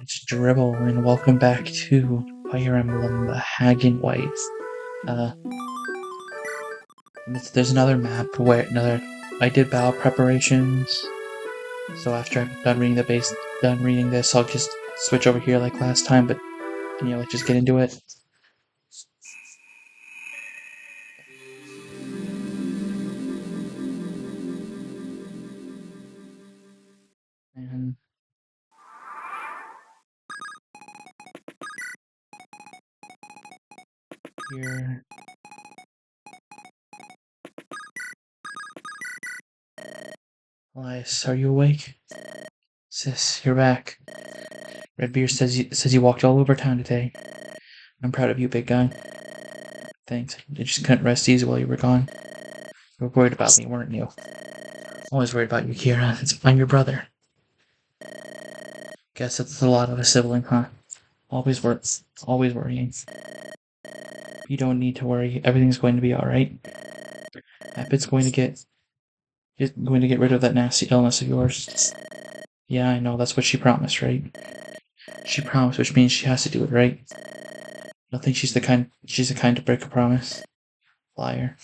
It's Dribble, and welcome back to Fire Emblem, the Hag in White. Uh, there's another map where I did battle preparations, so after I'm done reading this, I'll just switch over here like last time, but, let's just get into it. And here... Elias, are you awake? Sis, you're back. Redbeard says you walked all over town today. I'm proud of you, big guy. Thanks. I just couldn't rest easy while you were gone. You were worried about me, weren't you? Always worried about you, Kira. I'm your brother. Guess that's a lot of a sibling, huh? Always worrying. You don't need to worry. Everything's going to be alright. Appet's going to get rid of that nasty illness of yours. Yeah, I know. That's what she promised, right? She promised, which means she has to do it, right? I don't think she's the kind to break a promise. Liar.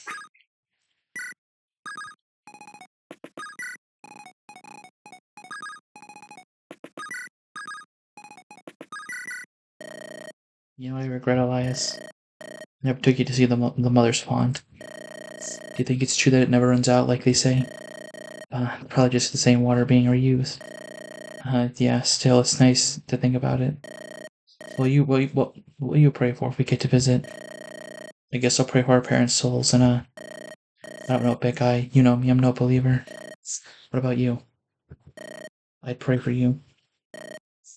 You know, I regret, Elias. I never took you to see the mother's pond. Do you think it's true that it never runs out, like they say? Probably just the same water being reused. Yeah, still, it's nice to think about it. What will you pray for if we get to visit? I guess I'll pray for our parents' souls, and, I don't know, big guy, you know me, I'm no believer. What about you? I'd pray for you.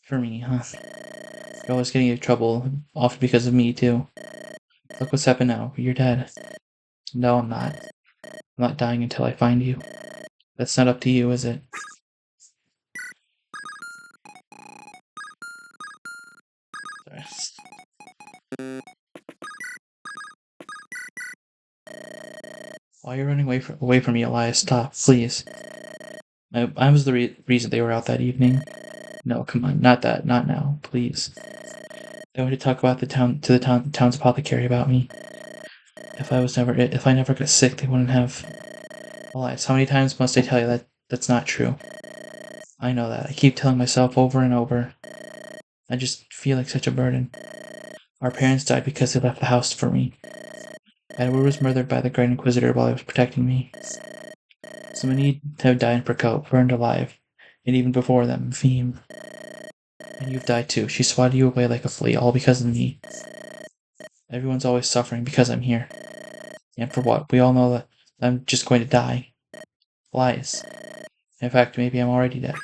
For me, huh? You're always getting into trouble, often because of me, too. Look what's happened now, you're dead. No, I'm not. I'm not dying until I find you. That's not up to you, is it? Sorry. Why are you running away from me, Elias? Stop, please. I was the reason they were out that evening. No, come on, not now, please. They wanted to talk about the town's apothecary about me. If I never got sick, they wouldn't have. Elias, how many times must I tell you that that's not true? I know that. I keep telling myself over and over. I just feel like such a burden. Our parents died because they left the house for me. Edward was murdered by the Great Inquisitor while he was protecting me. So many have died in Prakoe, burned alive, and even before them, Feem. And you've died too. She swatted you away like a flea, all because of me. Everyone's always suffering because I'm here. And for what? We all know that I'm just going to die. Lies. In fact, maybe I'm already dead.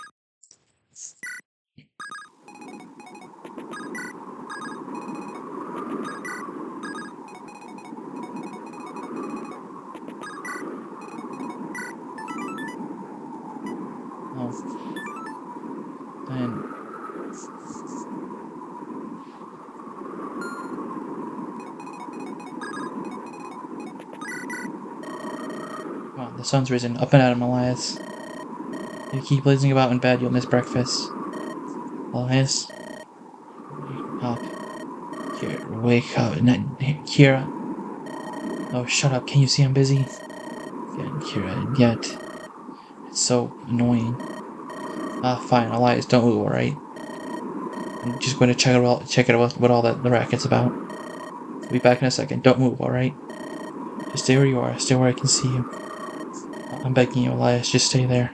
Oh. And... Come on, the sun's risen. Up and at him, Elias. If you keep blazing about in bed, you'll miss breakfast. Elias? Wake up. Kira, wake up. Kira. Oh, shut up. Can you see I'm busy? Yeah, Kira, and yet... It's so annoying. Fine, Elias, don't move, alright? I'm just going to check out what all the racket's about. I'll be back in a second. Don't move, alright? Just stay where you are. Stay where I can see you. I'm begging you, Elias. Just stay there.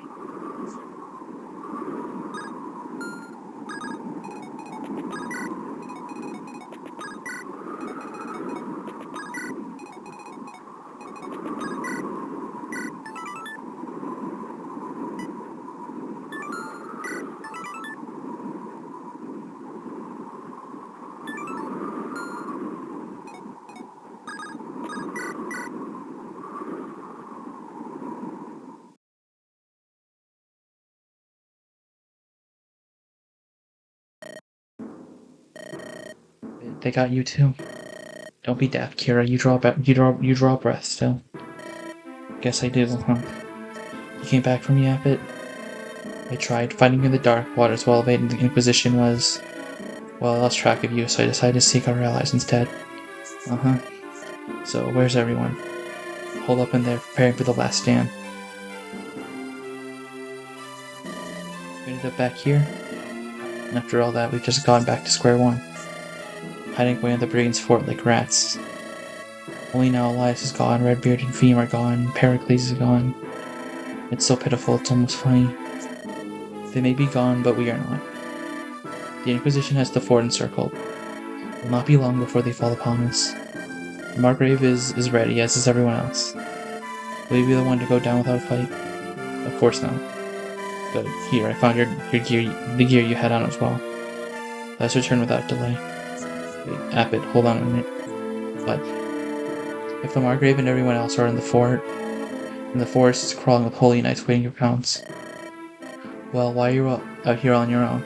They got you too. Don't be deaf, Kira. You draw breath still. Guess I do, huh? You came back from Yapit? I tried. Fighting in the dark waters while evading the Inquisition was Well, I lost track of you, so I decided to seek our allies instead. Uh-huh. So, where's everyone? Hold up in there, preparing for the last stand. We ended up back here. And after all that, we've just gone back to square one. Hiding away in the brigand's fort like rats. Only now Elias is gone, Redbeard and Feem are gone, Pericles is gone. It's so pitiful, it's almost funny. They may be gone, but we are not. The Inquisition has the fort encircled. It will not be long before they fall upon us. The Margrave is ready, as is everyone else. Will you be the one to go down without a fight? Of course not. Good. Here, I found your gear, the gear you had on as well. Let's return without delay. Wait, Appet, hold on a minute. What? If the Margrave and everyone else are in the fort, and the forest is crawling with holy knights waiting your pounce, well, why are you out here on your own?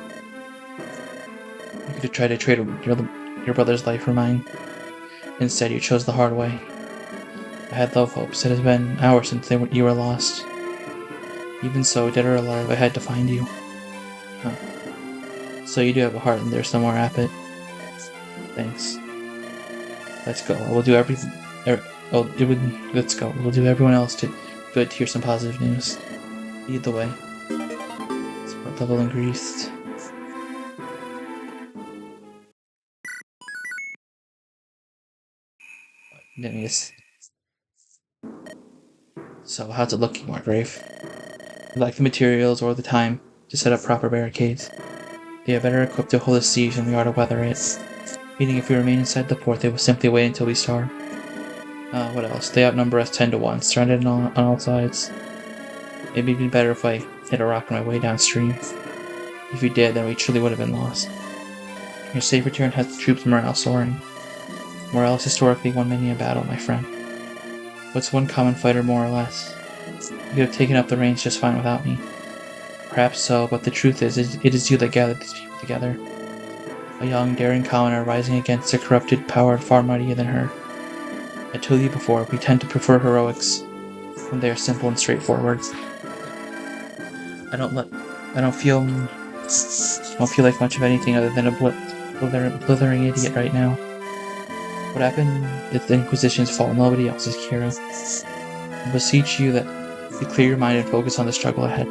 You could have tried to trade your brother's life for mine. Instead, you chose the hard way. I had low hopes. It has been hours since you were lost. Even so, dead or alive, I had to find you. Huh. So you do have a heart in there somewhere, Appet. Thanks. Let's go. We'll do everything. Let's go. We'll do everyone else good to hear some positive news. Lead the way. Support level increased. So, how's it looking, Margrave? You lack the materials or the time to set up proper barricades. They are better equipped to hold a siege than we are to weather it. Meaning if we remain inside the port, they will simply wait until we starve. What else? They outnumber us 10 to 1, surrounded on all sides. It'd be better if I hit a rock on my way downstream. If we did, then we truly would have been lost. Your safe return has the troops' morale soaring. Morale has historically won many a battle, my friend. What's one common fighter more or less? You could have taken up the reins just fine without me. Perhaps so, but the truth is, it is you that gathered these people together. A young, daring commoner rising against a corrupted power far mightier than her. I told you before, we tend to prefer heroics when they are simple and straightforward. I don't feel like much of anything other than a blithering idiot right now. What happened if the Inquisition's fault, nobody else's, Kira. I beseech you that you clear your mind and focus on the struggle ahead.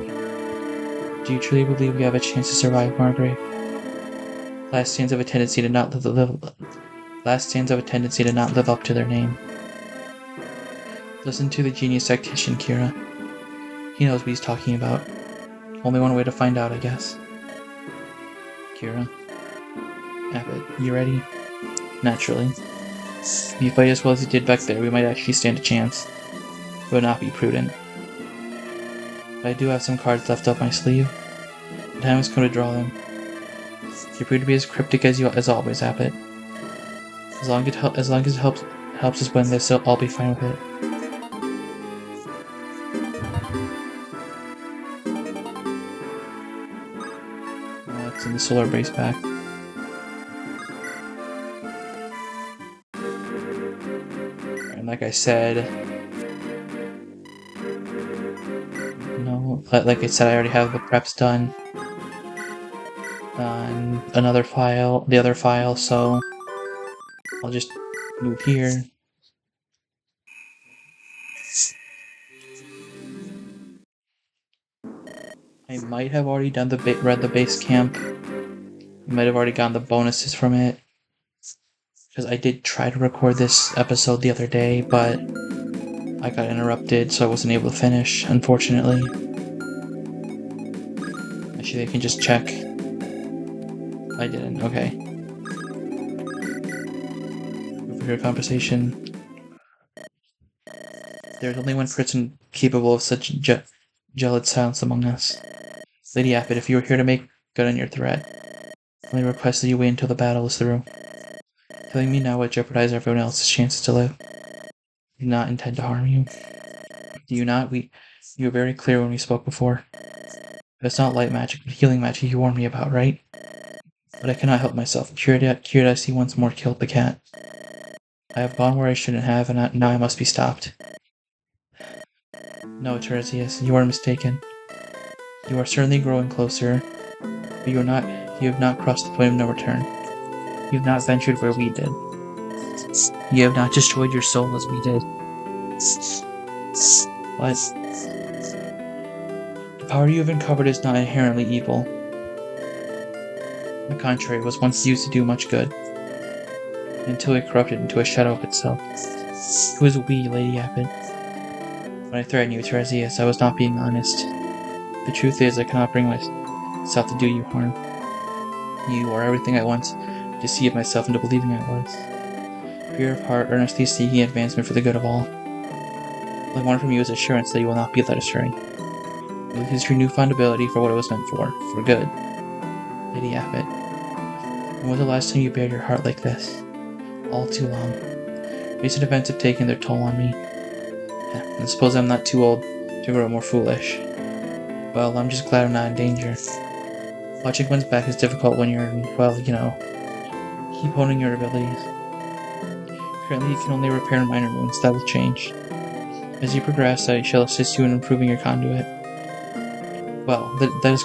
Do you truly believe we have a chance to survive, Margrave? Last stands have a tendency to not live up to their name. Listen to the genius tactician, Kira. He knows what he's talking about. Only one way to find out, I guess. Kira. Appet, you ready? Naturally. If you fight as well as you did back there, we might actually stand a chance. It would not be prudent. But I do have some cards left up my sleeve. The time has come to draw them. You appear to be as cryptic as always, Appet. As long as it helps us win this, I'll be fine with it. It's in the solar base pack. And like I said, I already have the preps done on the other file, so I'll just move here. I might have already done read the base camp. I might have already gotten the bonuses from it. Because I did try to record this episode the other day, but I got interrupted, so I wasn't able to finish, unfortunately. Actually, I can just check. I didn't, okay. Overhear conversation. There's only one person capable of such gelid silence among us. Lady Appet, if you are here to make good on your threat, I only request that you wait until the battle is through. Killing me now would jeopardize everyone else's chances to live. I do not intend to harm you. Do you not? You were very clear when we spoke before. It's not light magic, but healing magic you warned me about, right? But I cannot help myself. Curiosity once more killed the cat. I have gone where I shouldn't have, and now I must be stopped. No, Tiresias, you are mistaken. You are certainly growing closer, but you have not crossed the point of no return. You have not ventured where we did. You have not destroyed your soul as we did. But the power you have uncovered is not inherently evil. On the contrary, it was once used to do much good, until it corrupted into a shadow of itself. Who is we, Lady Abbot? When I threatened you, Teresias, I was not being honest. The truth is, I cannot bring myself to do you harm. You are everything I once deceived myself into believing I was. Pure of heart, earnestly seeking advancement for the good of all. All I want from you is assurance that you will not be led astray. You will use your newfound ability for what it was meant for good. Lady Abbot, when was the last time you bared your heart like this? All too long. Recent events have taken their toll on me. I suppose I'm not too old to grow more foolish. Well, I'm just glad I'm not in danger. Watching one's back is difficult when you're, well, keep honing your abilities. Currently, you can only repair minor wounds. That will change. As you progress, I shall assist you in improving your conduit. Well, this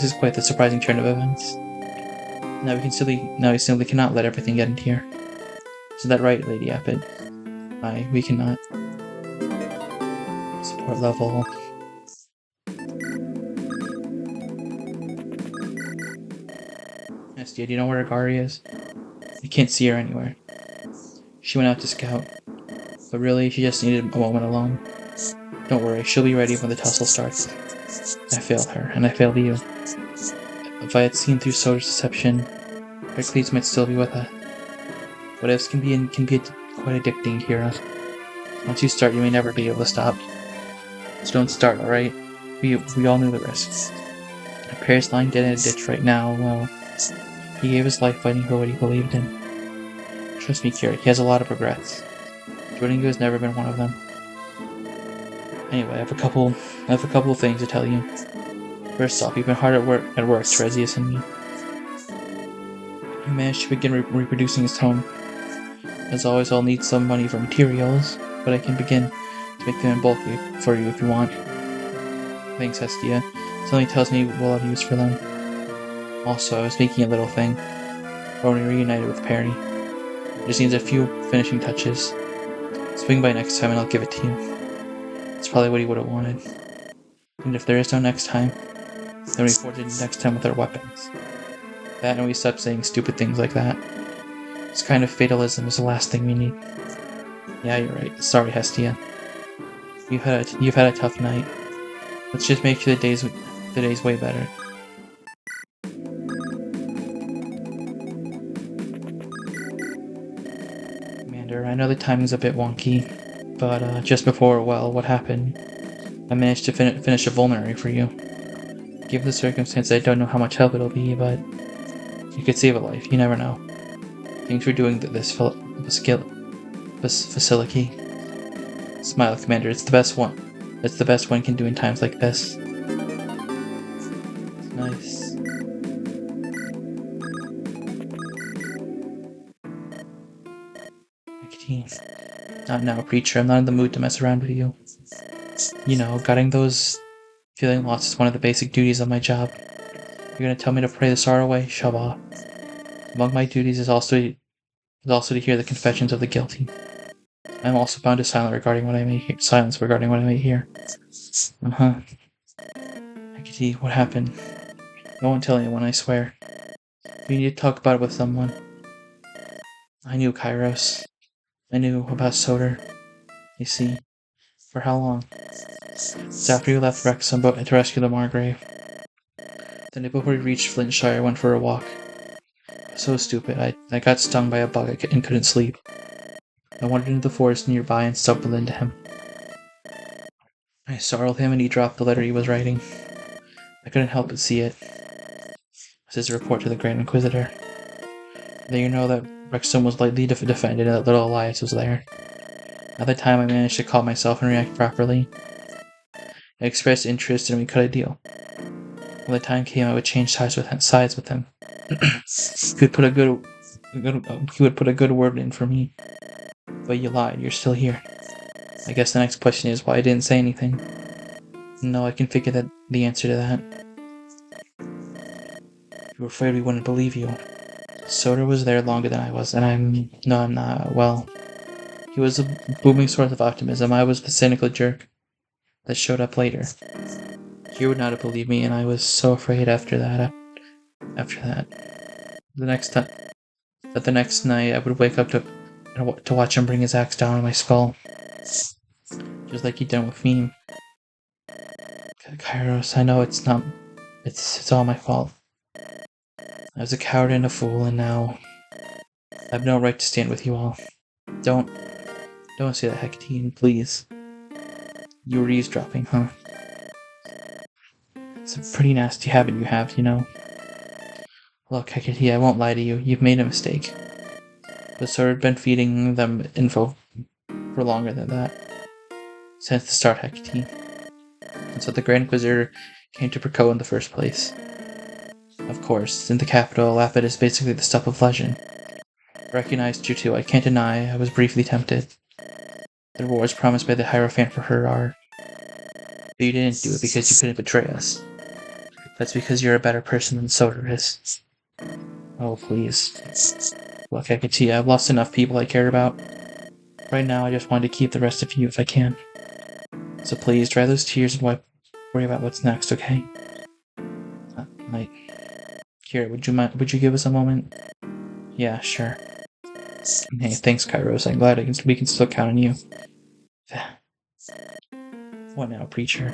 is quite the surprising turn of events. Now we simply cannot let everything get in here. Is that right, Lady Abbot? Aye, we cannot. Support level. Hestia, do you know where Agari is? I can't see her anywhere. She went out to scout. But really, she just needed a moment alone. Don't worry, she'll be ready when the tussle starts. I failed her, and I failed you. If I had seen through Soda's deception, Heracles might still be with us. What ifs can be quite addicting, Kira. Once you start, you may never be able to stop. So don't start, alright? We all knew the risks. Paris lying dead in a ditch right now, well, he gave his life fighting for what he believed in. Trust me, Kira, he has a lot of regrets. Joining you has never been one of them. Anyway, I have a couple of things to tell you. First off, you've been hard at work, Teresias and me. You managed to begin reproducing his home. As always, I'll need some money for materials, but I can begin to make them in bulk for you if you want. Thanks, Hestia. Something tells me we'll have use for them. Also, I was making a little thing. When we reunited with Perry. It just needs a few finishing touches. Swing by next time and I'll give it to you. It's probably what he would have wanted. And if there is no next time, then we forge it next time with our weapons. That and we stop saying stupid things like that. This kind of fatalism is the last thing we need. Yeah, you're right. Sorry, Hestia. You've had a tough night. Let's just make sure the day's way better. Commander, I know the timing's a bit wonky, but just before, well, what happened? I managed to finish a vulnerary for you. Given the circumstance, I don't know how much help it'll be, but you could save a life. You never know. Thanks for doing this facility. Smile, Commander. It's the best one. It's the best one can do in times like this. Nice. Not now, preacher. I'm not in the mood to mess around with you. Gutting those feeling loss is one of the basic duties of my job. You're gonna tell me to pray the sorrow away? Shove off. Among my duties is also to hear the confessions of the guilty. I am also bound to silence regarding what I may hear. Hecate, what happened? I won't tell anyone, I swear. We need to talk about it with someone. I knew Kairos. I knew about Soder. You see. For how long? It's after you left Wrexham to rescue the Margrave. The night before we reached Flintshire, I went for a walk. So stupid. I got stung by a bug and couldn't sleep. I wandered into the forest nearby and stumbled into him. I startled him and he dropped the letter he was writing. I couldn't help but see it. It was his report to the Grand Inquisitor. Then you know that Wrexham was lightly defended and that little Elias was there. At the time, I managed to calm myself and react properly. I expressed interest and we cut a deal. When the time came, I would change sides with him. He would put a good word in for me. But you lied. You're still here. I guess the next question is why I didn't say anything. No, I can figure the answer to that. You were afraid we wouldn't believe you. Soda was there longer than I was, and I'm not. Well, he was a booming source of optimism. I was the cynical jerk that showed up later. He would not have believed me, and I was so afraid after that. The next time, but the next night, I would wake up to watch him bring his axe down on my skull, just like he'd done with me. Kairos, I know it's not. It's all my fault. I was a coward and a fool, and now I have no right to stand with you all. Don't say that, Hecatine, please. You were eavesdropping, huh? It's a pretty nasty habit you have, you know. Look, Hecate, I won't lie to you. You've made a mistake. The sword had been feeding them info for longer than that. Since the start, Hecate. And so the Grand Inquisitor came to Perco in the first place. Of course, in the capital, Lapid is basically the stuff of legend. Recognized you too, I can't deny I was briefly tempted. The rewards promised by the Hierophant for her are... But you didn't do it because you couldn't betray us. That's because you're a better person than Soder is. Oh, please. Look, Hecate, I've lost enough people I care about. Right now, I just want to keep the rest of you if I can. So please, dry those tears and worry about what's next, okay? Here, would you give us a moment? Yeah, sure. Hey, thanks, Kairos. I'm glad we can still count on you. What now, preacher?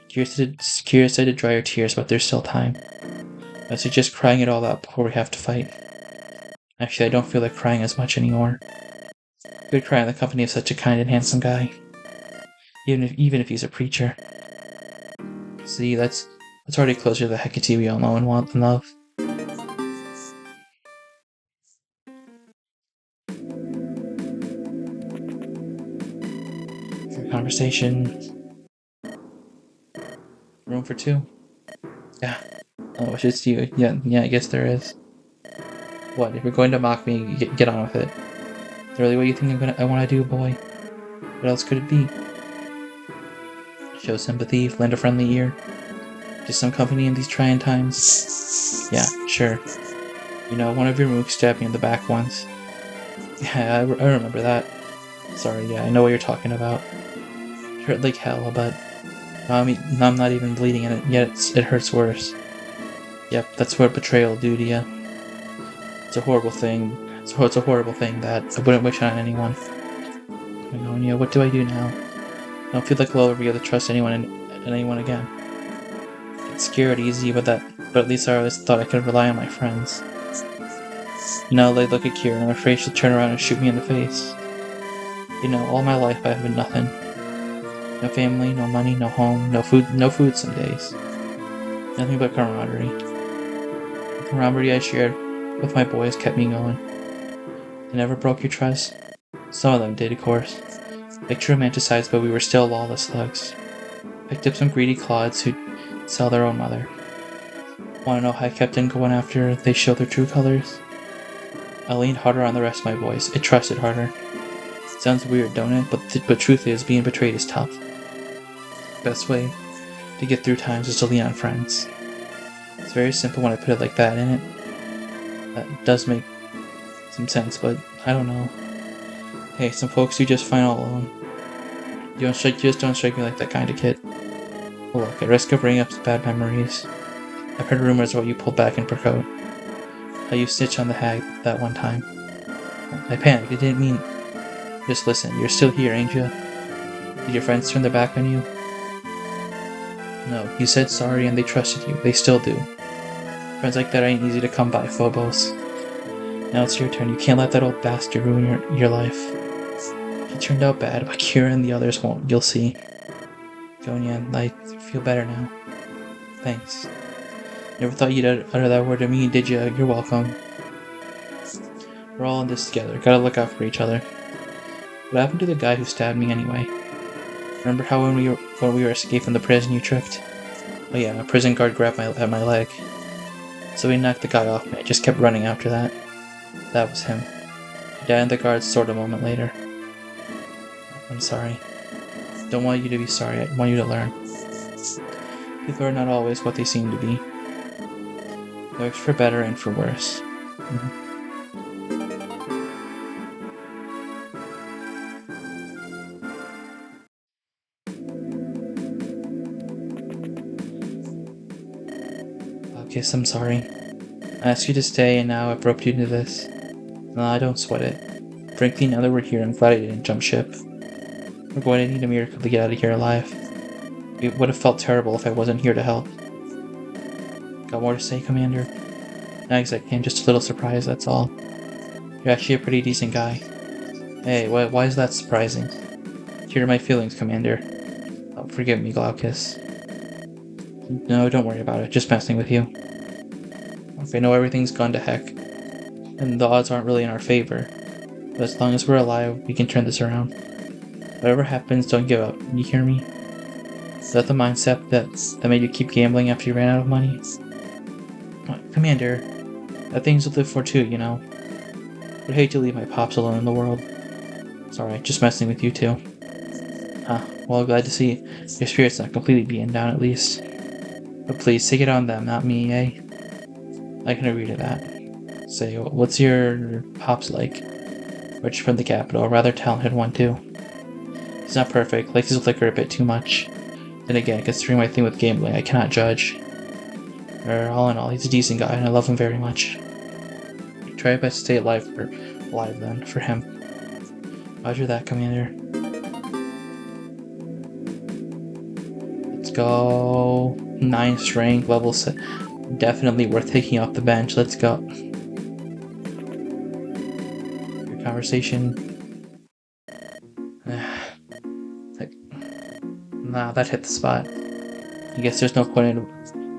Curious to dry your tears, but there's still time. I suggest crying it all out before we have to fight. Actually, I don't feel like crying as much anymore. Good cry in the company of such a kind and handsome guy. Even if he's a preacher. See, that's already closer to the Hecate we all know and want and love. Conversation. Room for two? Yeah. Oh, it's just you. Yeah, I guess there is. What, if you're going to mock me, get on with it. Is that really what you think I want to do, boy? What else could it be? Show sympathy, lend a friendly ear. Just some company in these trying times. Yeah, sure. You know, one of your mooks stabbed me in the back once. Yeah, I remember that. Sorry, yeah, I know what you're talking about. It hurt like hell, but I'm not even bleeding in it, yet it hurts worse. Yep, that's what betrayal do to you. It's a horrible thing. It's a horrible thing that I wouldn't wish on anyone. Magonia, what do I do now? I don't feel like I'll ever be able to trust anyone again. Get scared easy, but at least I always thought I could rely on my friends. Now they look at Kira and I'm afraid she'll turn around and shoot me in the face. You know, all my life I have been nothing. No family, no money, no home, no food some days. Nothing but camaraderie. The camaraderie I shared with my boys kept me going. They never broke your trust. Some of them did, of course. Picture romanticized, but we were still lawless thugs. Picked up some greedy clods who'd sell their own mother. Wanna know how I kept on going after they showed their true colors? I leaned harder on the rest of my boys. I trusted harder. Sounds weird, don't it? But truth is, being betrayed is tough. Best way to get through times is to lean on friends. It's very simple when I put it like that, isn't it? That does make some sense, but I don't know. Hey, some folks do just fine all alone. You just don't strike me like that kind of kid. Look, at risk of bringing up some bad memories, I've heard rumors about what you pulled back in Perco. How you snitched on the hag that one time. I panicked, it didn't mean... Just listen, you're still here, ain't you? Did your friends turn their back on you? No, you said sorry and they trusted you. They still do. Friends like that ain't easy to come by, Phobos. Now it's your turn. You can't let that old bastard ruin your life. He turned out bad, but Kira and the others won't. You'll see. Gonya, I feel better now. Thanks. Never thought you'd utter that word to me, did you? You're welcome. We're all in this together. Gotta look out for each other. What happened to the guy who stabbed me anyway? Remember how when we were escaping the prison you tripped? Oh yeah, a prison guard grabbed at my leg. So he knocked the guy off me. I just kept running after that. That was him. He died in the guard's sword a moment later. I'm sorry. Don't want you to be sorry. I want you to learn. People are not always what they seem to be. It works for better and for worse. Okay, so I'm sorry. I asked you to stay, and now I've roped you into this. No, I don't sweat it. Frankly, now that we're here, I'm glad I didn't jump ship. We're going to need a miracle to get out of here alive. It would have felt terrible if I wasn't here to help. Got more to say, Commander? Not exactly, I'm just a little surprised, that's all. You're actually a pretty decent guy. Hey, why is that surprising? Here are my feelings, Commander. Oh, forgive me, Glaucus. No, don't worry about it, just messing with you. Okay, I know everything's gone to heck, and the odds aren't really in our favor. But as long as we're alive, we can turn this around. Whatever happens, don't give up. You hear me? Is that the mindset that made you keep gambling after you ran out of money? Commander, that thing's to live for too, you know. Would hate to leave my pops alone in the world. It's alright, just messing with you too. Well, glad to see your spirit's not completely beaten down at least. But please, take it on them, not me, eh? I can agree to that. Say, what's your pops like? Rich from the capital, a rather talented one too. He's not perfect, likes his liquor a bit too much. Then again, considering my thing with gambling, I cannot judge. All in all, he's a decent guy, and I love him very much. Try your best to stay alive then, for him. Roger that, Commander. Let's go. 9 strength, level 6. Definitely worth taking off the bench. Let's go. Your conversation. Nah, that hit the spot. I guess there's no point in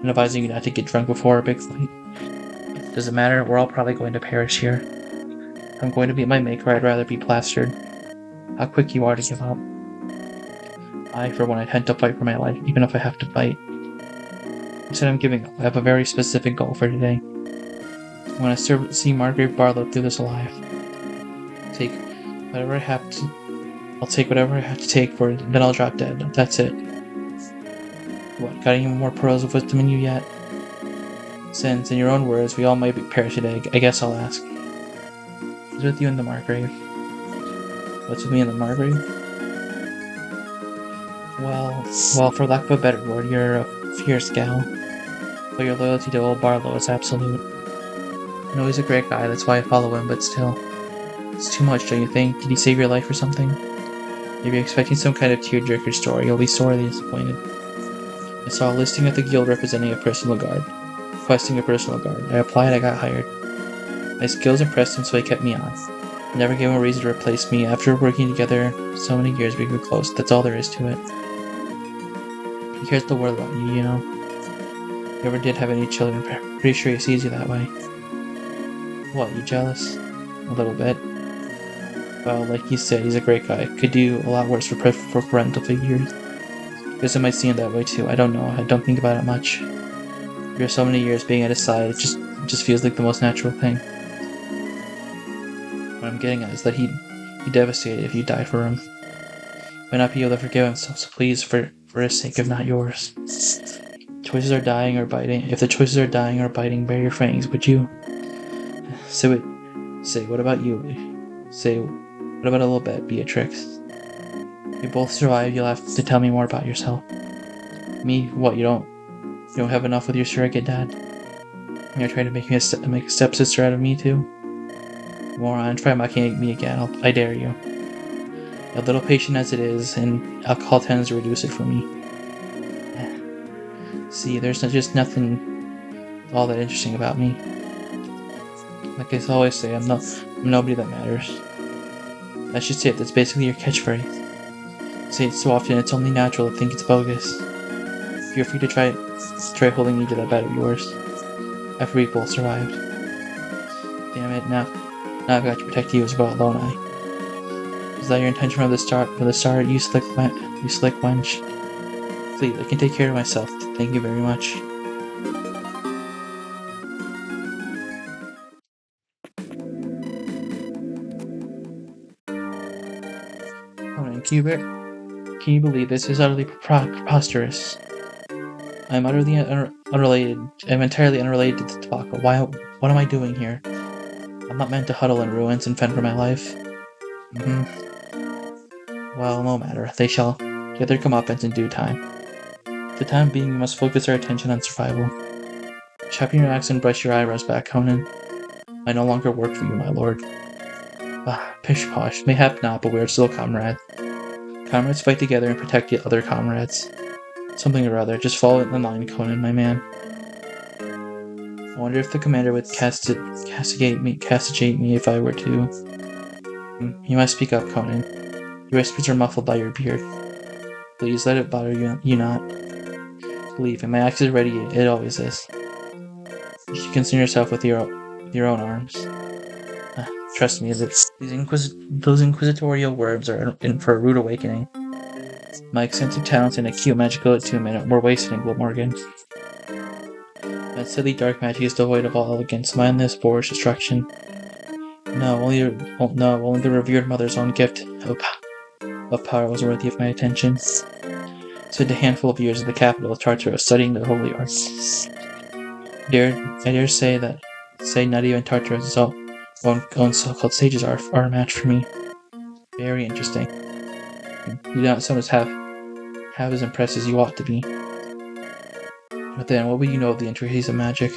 advising you not to get drunk before a big fight. Doesn't matter, we're all probably going to perish here. If I'm going to meet my maker, I'd rather be plastered. How quick you are to give up. I, for one, intend to fight for my life, even if I have to fight. Instead, I'm giving up. I have a very specific goal for today. I want to see Margrave Barlow through this alive. I'll take whatever I have to take for it, then I'll drop dead. That's it. What, got any more pearls of wisdom in you yet? Since, in your own words, we all might perish today, I guess I'll ask. What's with you in the Margrave? What's with me in the Margrave? Well, for lack of a better word, you're a fierce gal. But your loyalty to old Barlow is absolute. I know he's a great guy, that's why I follow him, but still. It's too much, don't you think? Did he save your life or something? Maybe expecting some kind of tearjerker story, you'll be sorely disappointed. I saw a listing of the guild representing a personal guard. Requesting a personal guard. I applied, I got hired. My skills impressed him, so he kept me on. I never gave him a reason to replace me. After working together so many years, we grew close. That's all there is to it. He cares the world about you, you know. Never did have any children, but I'm pretty sure he sees you that way. What, you jealous? A little bit. Well, like you said, he's a great guy. Could do a lot worse for parental figures. Guess I might see him that way too. I don't know. I don't think about it much. After so many years being at his side, it just feels like the most natural thing. What I'm getting at is that he'd be devastated if you died for him. Might not be able to forgive himself, so please, for his sake, if not yours. Choices are dying or biting. If the choices are dying or biting, bare your fangs, would you? Say, what about you? Say, what about a little bit, Beatrix? If you both survive, you'll have to tell me more about yourself. Me? What, you don't have enough with your surrogate dad? You're trying to make a stepsister out of me too? Moron, try mocking me again, I dare you. A little patient as it is, and alcohol tends to reduce it for me. See, there's just nothing all that interesting about me. Like I always say, I'm nobody that matters. That's just it, that's basically your catchphrase. Say it so often, it's only natural to think it's bogus. Feel free to try holding me to that bed of yours. After we both survived. Damn it, now I've got to protect you as well, don't I? Is that your intention from the start, you slick wench? Please, I can take care of myself. Thank you very much. Oh, can you believe this is utterly preposterous? I'm utterly unrelated. I'm entirely unrelated to the debacle. What am I doing here? I'm not meant to huddle in ruins and fend for my life. Well, no matter. They shall get their comeuppance in due time. For the time being, we must focus our attention on survival. Sharpen your axe and brush your eyebrows back, Conan. I no longer work for you, my lord. Pish-posh. Mayhap not, but we are still comrades. Comrades fight together and protect the other comrades. Something or other. Just follow it in the line, Conan, my man. I wonder if the commander would castigate me if I were to. You must speak up, Conan. Your whispers are muffled by your beard. Please let it bother you not. Believe me, my axe is ready. It always is. You should concern yourself with your own arms. Trust me, those inquisitorial words are in for a rude awakening. My extensive talents and acute magical attunement were wasted in Glamorgan. That silly dark magic is devoid of all elegance, mindless, boorish destruction. No, only the revered mother's own gift of power was worthy of my attention. Spent a handful of years at the capital of Tartarus studying the holy arts. I dare say not even Tartarus' own so-called sages are a match for me. Very interesting. You do not sound as half as impressed as you ought to be. But then, what would you know of the intricacies of magic?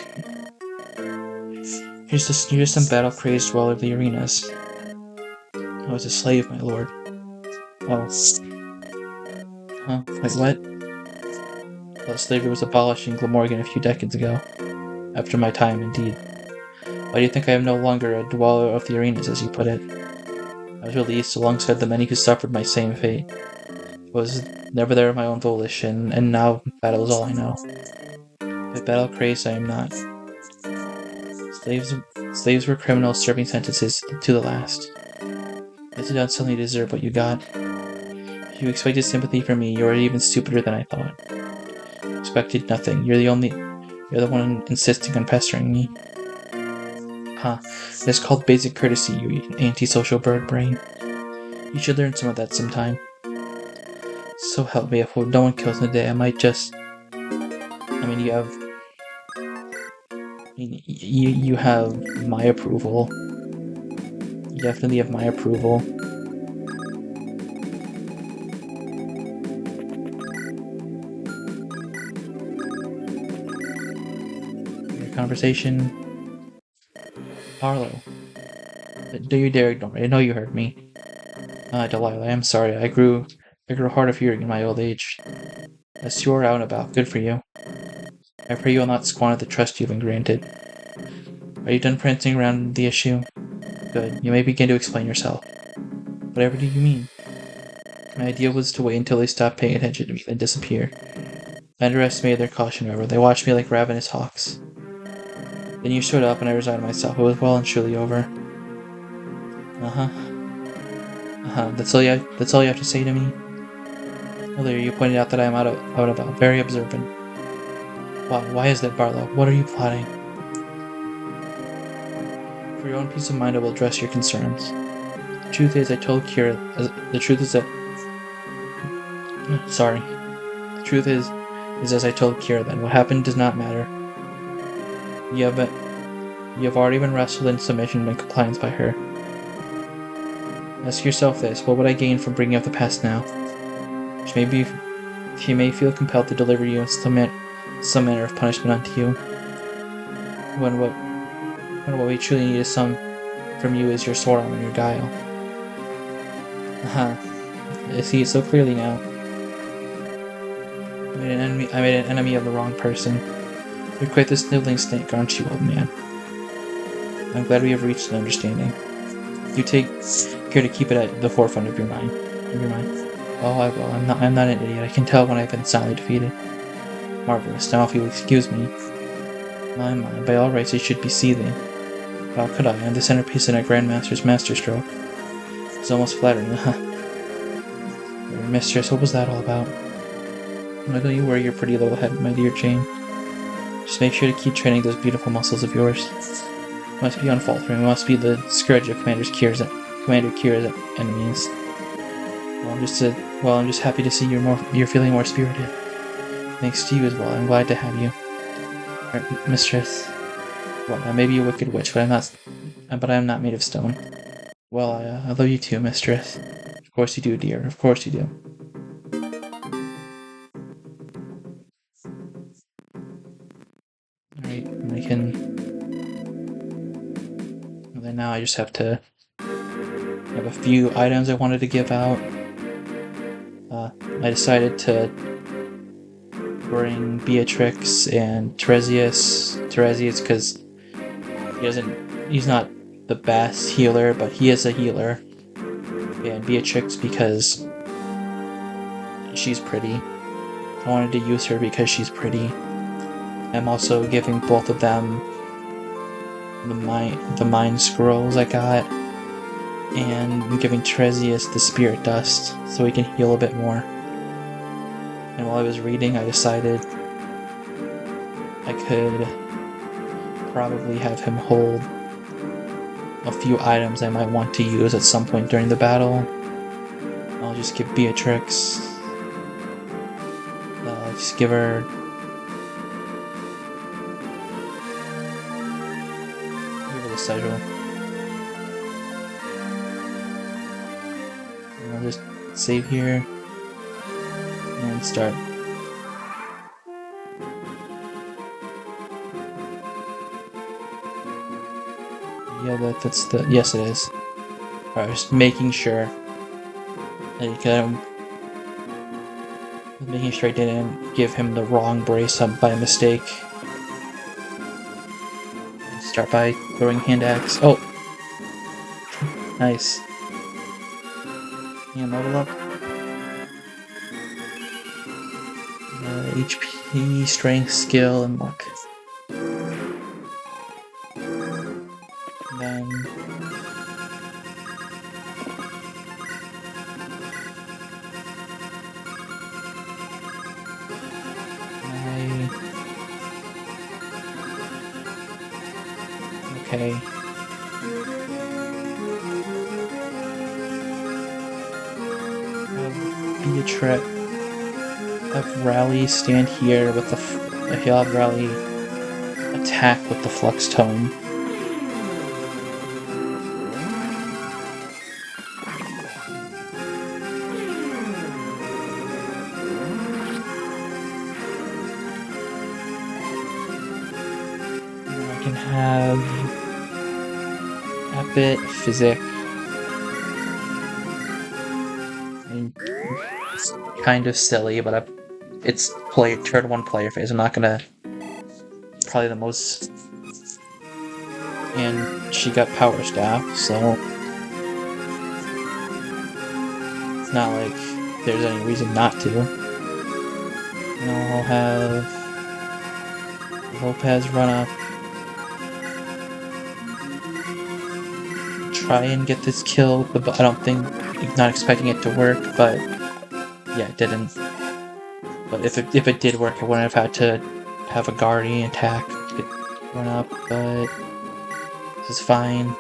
You're just some battle-crazed dweller of the arenas. I was a slave, my lord. Oh. Huh? Wait, what? Well, slavery was abolished in Glamorgan a few decades ago. After my time, indeed. Why do you think I am no longer a dweller of the arenas, as you put it? I was released alongside the many who suffered my same fate. I was never there of my own volition, and now battle is all I know. But battle-crazed I am not. Slaves were criminals serving sentences to the last. Yet you don't suddenly deserve what you got. If you expected sympathy from me, you are even stupider than I thought. Expected nothing. You're the one insisting on pestering me. It's called basic courtesy, you antisocial bird brain. You should learn some of that sometime. So help me, if no one kills me today, I might just... you have my approval. You definitely have my approval. Your conversation... Arlo. Do you dare ignore me? I know you heard me. Delilah, I'm sorry. I grew hard of hearing in my old age. As you are out and about, good for you. I pray you will not squander the trust you have been granted. Are you done prancing around the issue? Good. You may begin to explain yourself. Whatever do you mean? My idea was to wait until they stopped paying attention to me, then disappear. I underestimated their caution, however. They watched me like ravenous hawks. Then you showed up and I resigned myself. It was well and truly over. That's all you have to say to me? Earlier you pointed out that I am out about, very observant. Why is that, Barlow? What are you plotting? For your own peace of mind, I will address your concerns. The truth is, as I told Kira then. What happened does not matter. You have already been wrestled in submission and compliance by her. Ask yourself this: what would I gain from bringing up the past now? She may feel compelled to deliver you in some manner of punishment unto you. When what we truly need from you is your sword arm and your guile. I see it so clearly now. I made an enemy of the wrong person. You're quite the sniveling snake, aren't you, old man? I'm glad we have reached an understanding. You take care to keep it at the forefront of your mind. Oh, I will. I'm not an idiot. I can tell when I've been soundly defeated. Marvelous. Now, if you'll excuse me. My, by all rights, it should be seething. How could I? I'm the centerpiece in a Grandmaster's masterstroke. It's almost flattering. Mistress, what was that all about? Why don't you worry your pretty little head, my dear Jane? Just make sure to keep training those beautiful muscles of yours. You must be unfaltering. You must be the scourge of Commander Kira's enemies. I'm just happy to see you're feeling more spirited. Thanks to you as well. I'm glad to have you. Mistress. Well, I may be a wicked witch, but But I am not made of stone. Well, I love you too, mistress. Of course you do, dear. Of course you do. Alright, I can... And then now I just have to... I have a few items I wanted to give out. I decided to bring Beatrix and Tiresias because he's not the best healer, but he is a healer. And Beatrix because she's pretty. I wanted to use her because she's pretty. I'm also giving both of them the mind scrolls I got, and I'm giving Tiresias the spirit dust so he can heal a bit more. And while I was reading, I decided I could probably have him hold a few items I might want to use at some point during the battle. I'll just give Beatrix, just give her the sigil. And I'll just save here and start. Yeah, that's the... Yes, it is. Alright, just making sure that making sure I didn't give him the wrong brace up by mistake. Start by throwing hand axe. Oh! Nice. Yeah, level up. HP, strength, skill, and luck. And then... Okay. Beatrix. Have Rally stand here with the... He'll have Rally attack with the Flux Tome. And I can have... Habit, Physic. It's kind of silly, but it's turn 1 player phase. I'm not gonna... Probably the most... And she got Power Staff, so... It's not like there's any reason not to. And I'll have... Lopez run up. Try and get this kill, but I don't think... Not expecting it to work, but... Yeah, it didn't. But if it did work, I wouldn't have had to have a Guardian attack to run up, but... This is fine.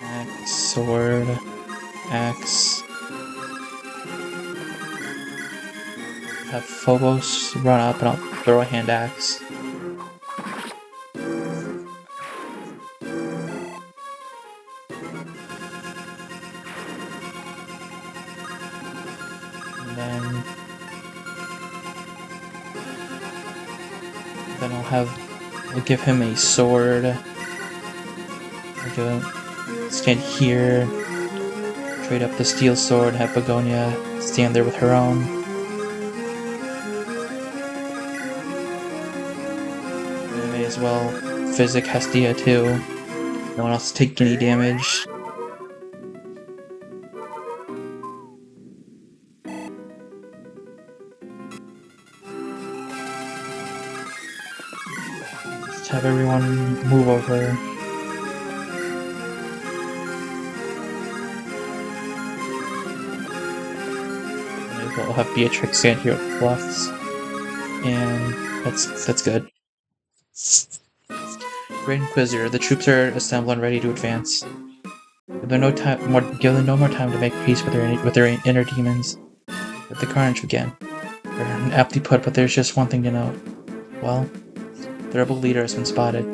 Axe, sword, axe. Have Phobos run up and I'll throw a hand axe. And then I'll give him a sword. I'll stand here, trade up the steel sword, have Begonia stand there with her own. I may as well Physic Hestia too. No one else take any damage. Just have everyone move over. We'll have Beatrix stand here with Flux, and that's good. Great Inquisitor, the troops are assembled and ready to advance. The Give them no more time to make peace with their inner demons. Let the carnage begin. Aptly put, but there's just one thing to note. Well, the rebel leader has been spotted.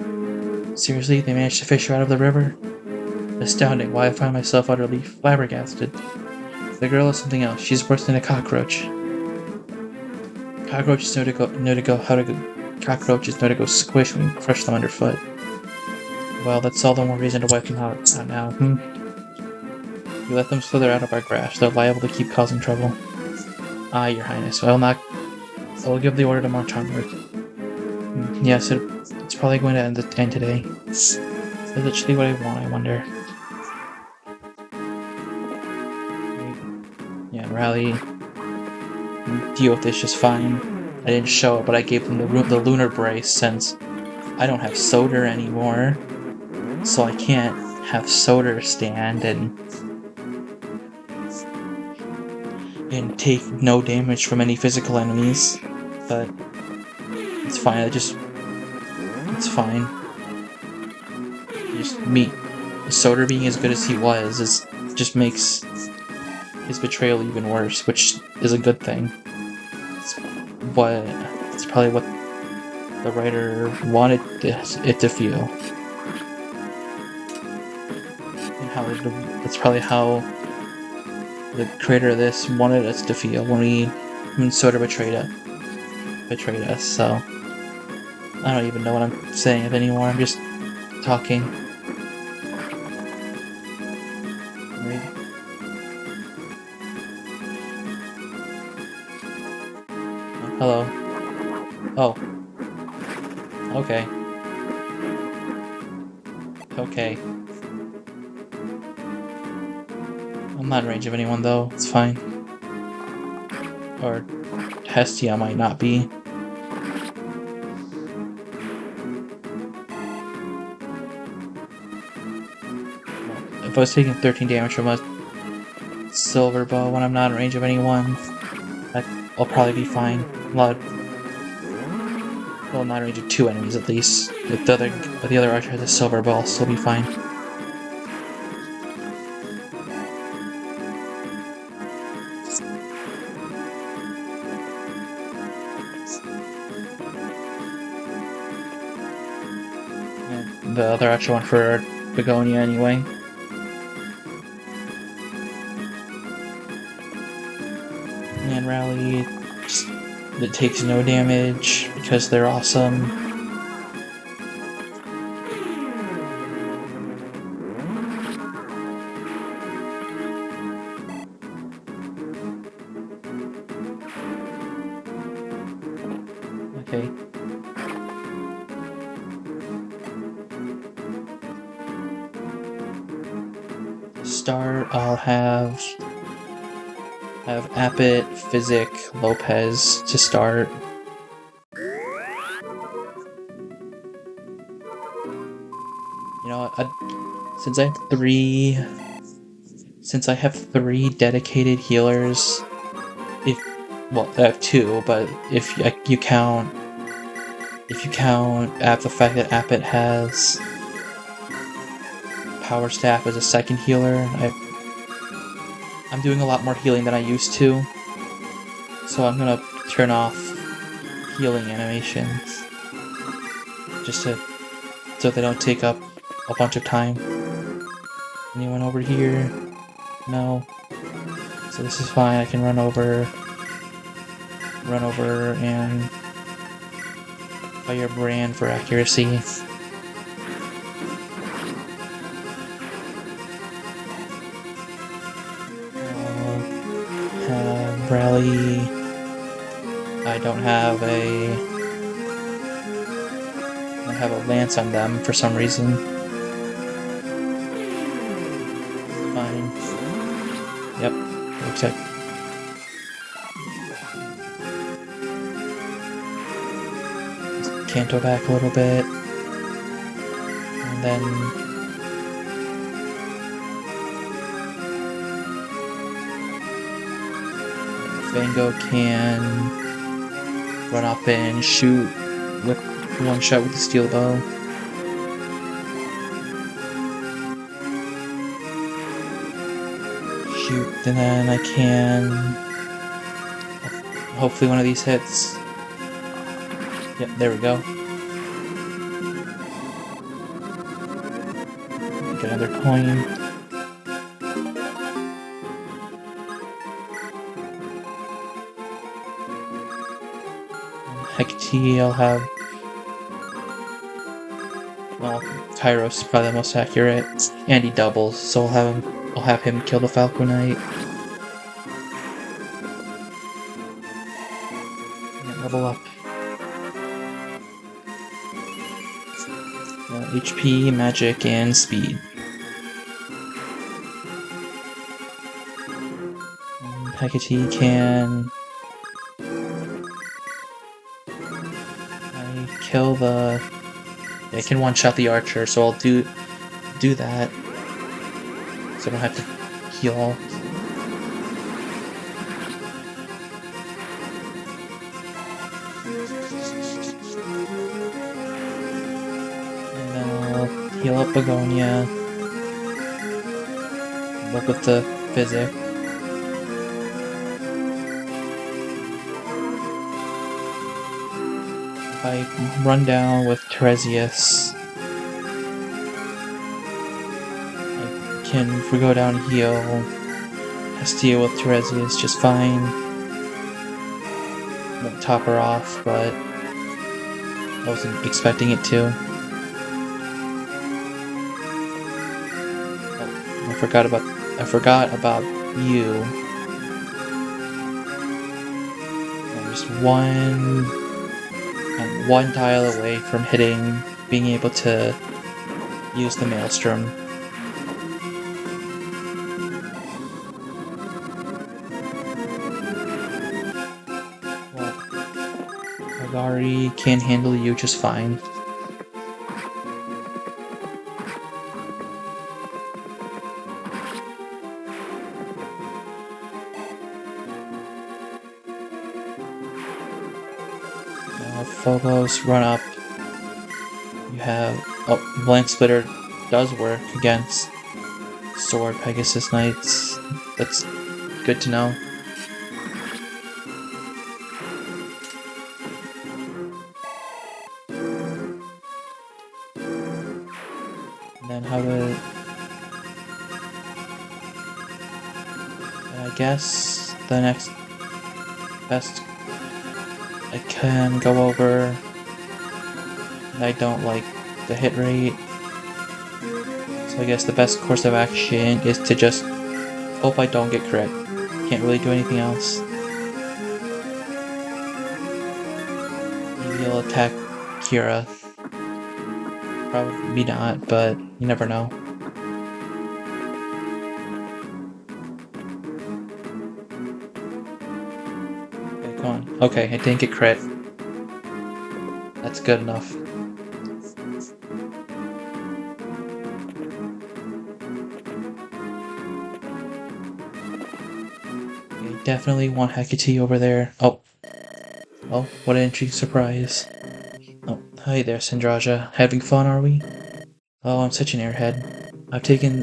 Seriously, they managed to fish her out of the river? Astounding. Why I find myself utterly flabbergasted. The girl is something else. She's worse than a cockroach. Cockroaches know to go squish when you crush them underfoot. Well, that's all the more reason to wipe them out now. You let them slither out of our grasp. They're liable to keep causing trouble. Aye, Your Highness. I will give the order to march onward. Yes, it's probably going to end today. That's literally what I want, I wonder. Yeah, Rally. Deal with this just fine. I didn't show it, but I gave them the lunar brace since I don't have Soder anymore. So I can't have Soder stand and take no damage from any physical enemies. But it's fine, it's fine. Just Soder being as good as he was just makes his betrayal even worse, which is a good thing. It's probably what the writer wanted it to feel. And that's probably how the creator of this wanted us to feel when Soder betrayed us, so I don't even know what I'm saying anymore, I'm just talking. Hello. Oh. Okay. Okay. I'm not in range of anyone though, it's fine. Or Hestia might not be. If I was taking 13 damage from a silver bow when I'm not in range of anyone, I'll probably be fine. Well, not in range of 2 enemies at least. If the other archer has a silver bow, I'll still be fine. And the other archer went for Begonia anyway. And Rally that takes no damage because they're awesome. Okay. To start, I'll have Appet, Physic, Lopez to start. You know, since I have 3 dedicated healers, I have 2, but if you count the fact that Appet has Power Staff as a second healer, I'm doing a lot more healing than I used to, so I'm gonna turn off healing animations just so they don't take up a bunch of time. Anyone over here? No. So this is fine. I can run over and Firebrand for accuracy. Rally. I don't have a lance on them for some reason. Fine. Yep. Looks like. Just canto back a little bit, and then. Vango can run up and shoot with one shot with the steel bow. shoot, and then I can... Hopefully one of these hits. Yep, there we go. Get another coin. Hecate, I'll have... Well, Kairos is probably the most accurate, and he doubles, so I'll have him kill the Falco Knight. And level up. HP, magic, and speed. And Hecate can... kill the... I can one-shot the archer, so I'll do that. So I don't have to heal. And then I'll heal up Begonia. Look with the physic. If I run down with Tiresias, if we go down and heal Hestia with Tiresias just fine. Won't top her off, but I wasn't expecting it to. Oh, I forgot about you. I'm just one tile away from being able to use the Maelstrom. Agari can handle you just fine. Now Phobos, run up. You have... Oh, Blank Splitter does work against Sword Pegasus Knights. That's good to know. And then how to... I guess the next best I can go over. I don't like the hit rate. So I guess the best course of action is to just hope I don't get crit. Can't really do anything else. Maybe I'll attack Kira. Probably not, but you never know. Okay, come on. Okay, I didn't get crit. That's good enough. I definitely want Hecate over there. Oh. Oh, what an interesting surprise. Oh, hi there, SaintRubieno. Having fun, are we? Oh, I'm such an airhead. I've taken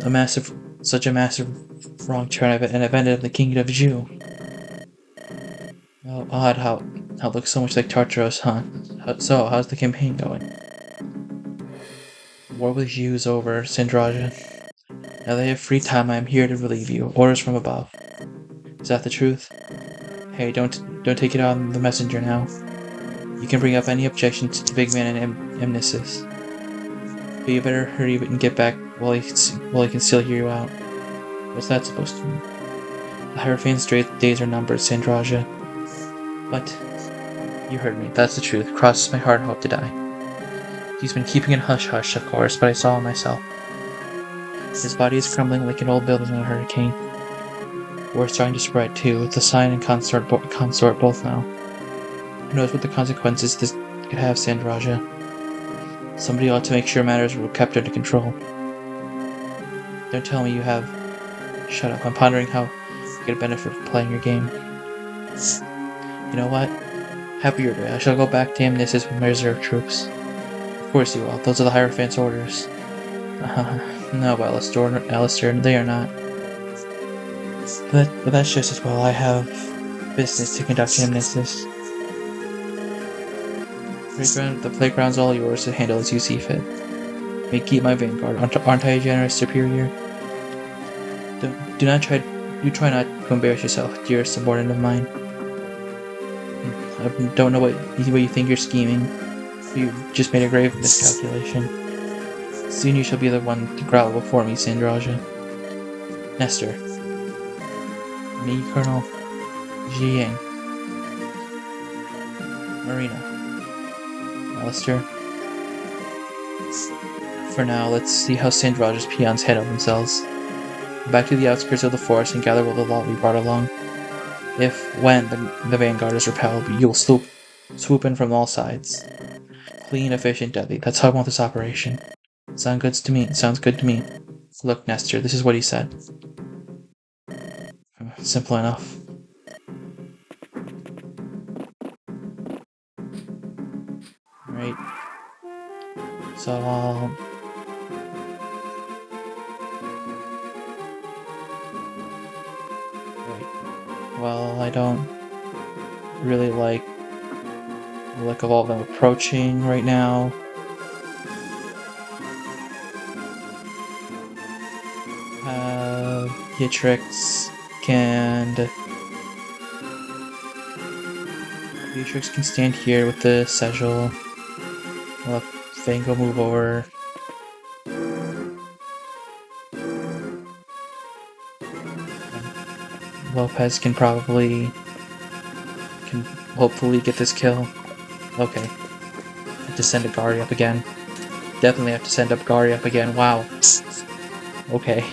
such a massive wrong turn and I've ended up in the Kingdom of Jew. Oh, odd how it looks so much like Tartaros, huh? So, how's the campaign going? War with Jews over, SaintRubieno. Now that I have free time, I am here to relieve you. Orders from above. Is that the truth? Hey, don't take it on the messenger now. You can bring up any objections to Big Man and Amnesis. But you better hurry and get back while he can still hear you out. What's that supposed to mean? The Hierophant's days are numbered, SaintRubieno. But you heard me. That's the truth. Crosses my heart and hope to die. He's been keeping it hush-hush, of course, but I saw it myself. His body is crumbling like an old building in a hurricane. Word's starting to spread, too. It's a sign and consort both now. Who knows what the consequences this could have, SaintRubieno. Somebody ought to make sure matters were kept under control. Don't tell me you have... Shut up, I'm pondering how you get a benefit from playing your game. You know what? Happy your day. I shall go back to Amnesis with my reserve troops. Of course you will. Those are the Hierophant's orders. No, Alistair, they are not. But that's just as well. I have business to conduct, Nemesis. The playground's all yours to handle as you see fit. May keep my vanguard. Aren't I a generous superior? Do not try. You try not to embarrass yourself, dear subordinate of mine. I don't know what you think you're scheming. You just made a grave miscalculation. Soon you shall be the one to growl before me, SaintRubieno. Nestor. Me, Colonel Jiang. Marina. Alistair. For now, let's see how SaintRubieno's peons handle themselves. Back to the outskirts of the forest and gather all the lot we brought along. When the vanguard is repelled, you'll swoop in from all sides. Clean, efficient, deadly. That's how I want this operation. Sounds good to me. Look, Nestor, this is what he said. Simple enough. Right. So right. Well, I don't really like the look of all of them approaching right now. Beatrix can stand here with the Segel. I'll let Fango move over. Lopez can hopefully get this kill. Okay. Have to send a Gary up again. Definitely have to send up Gary up again. Wow. Okay.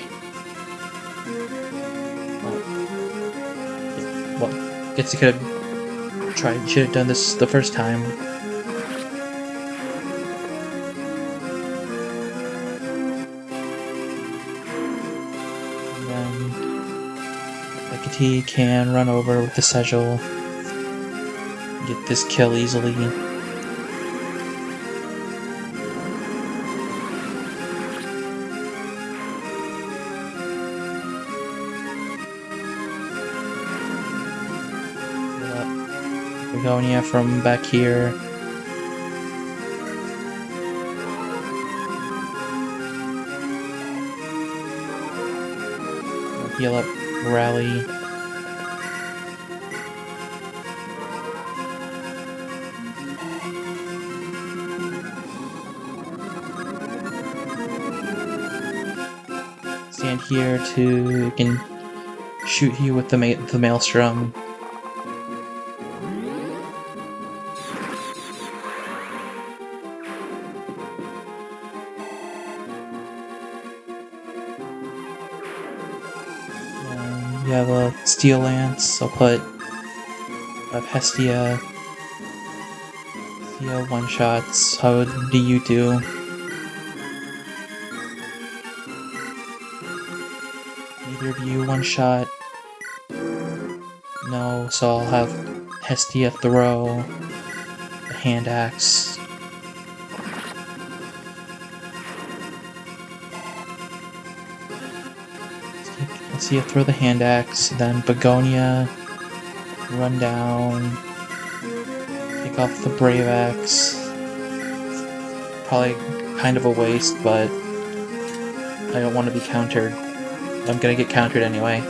Well, guess you could have tried. Should have done this the first time. And then Hecate can run over with the Segel. Get this kill easily. Begonia from back here. Heal up Rally. Stand here to can shoot you with the maelstrom. You have a Steel Lance. I'll put Hestia. One shots. How do you do? Neither of you one shot. No, so I'll have Hestia throw the hand axe. Hestia throw the hand axe, then Begonia run down, take off the brave axe. Probably kind of a waste, but I don't want to be countered. I'm gonna get countered anyway.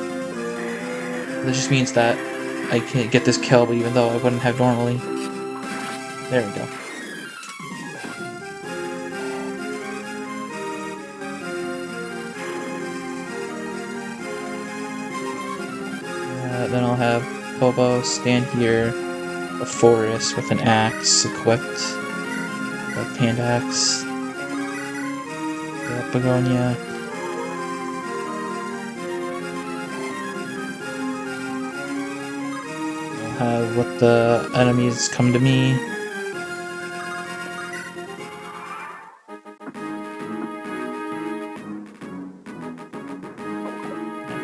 This just means that I can't get this kill, even though I wouldn't have normally. There we go. Then I'll have Bobo stand here, the forest with an axe equipped, a hand axe. Begonia. Let the enemies come to me.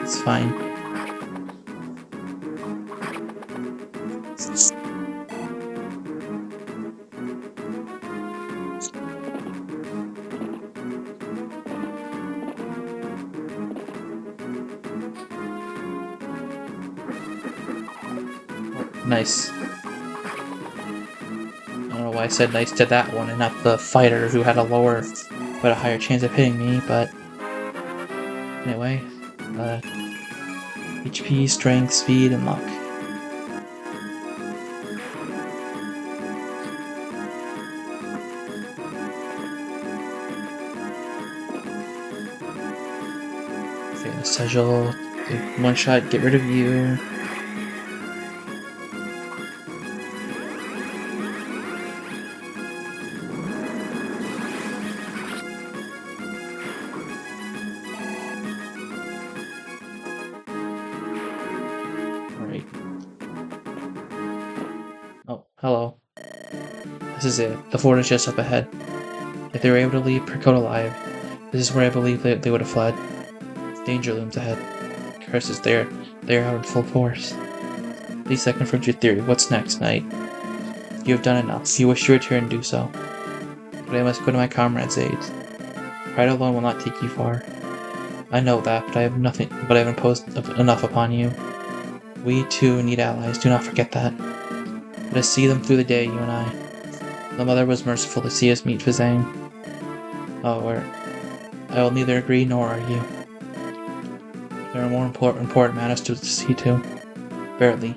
It's fine. Nice. I don't know why I said nice to that one and not the fighter who had a higher chance of hitting me, but anyway, HP, strength, speed, and luck. Okay, the Sigil, one shot, get rid of you. Alright. Oh, hello. This is it. The fort is just up ahead. If they were able to leave Percote alive, this is where I believe they would have fled. Danger looms ahead. Curses, they are out in full force. Please, I confirmed your theory. What's next, Knight? You have done enough. If you wish to return, do so. But I must go to my comrades' aid. Pride alone will not take you far. I know that, but I have imposed enough upon you. We, too, need allies. Do not forget that. Let us see them through the day, you and I. The mother was merciful to see us meet Fizang. Oh, I will neither agree nor argue. There are more important matters to see to. Barely,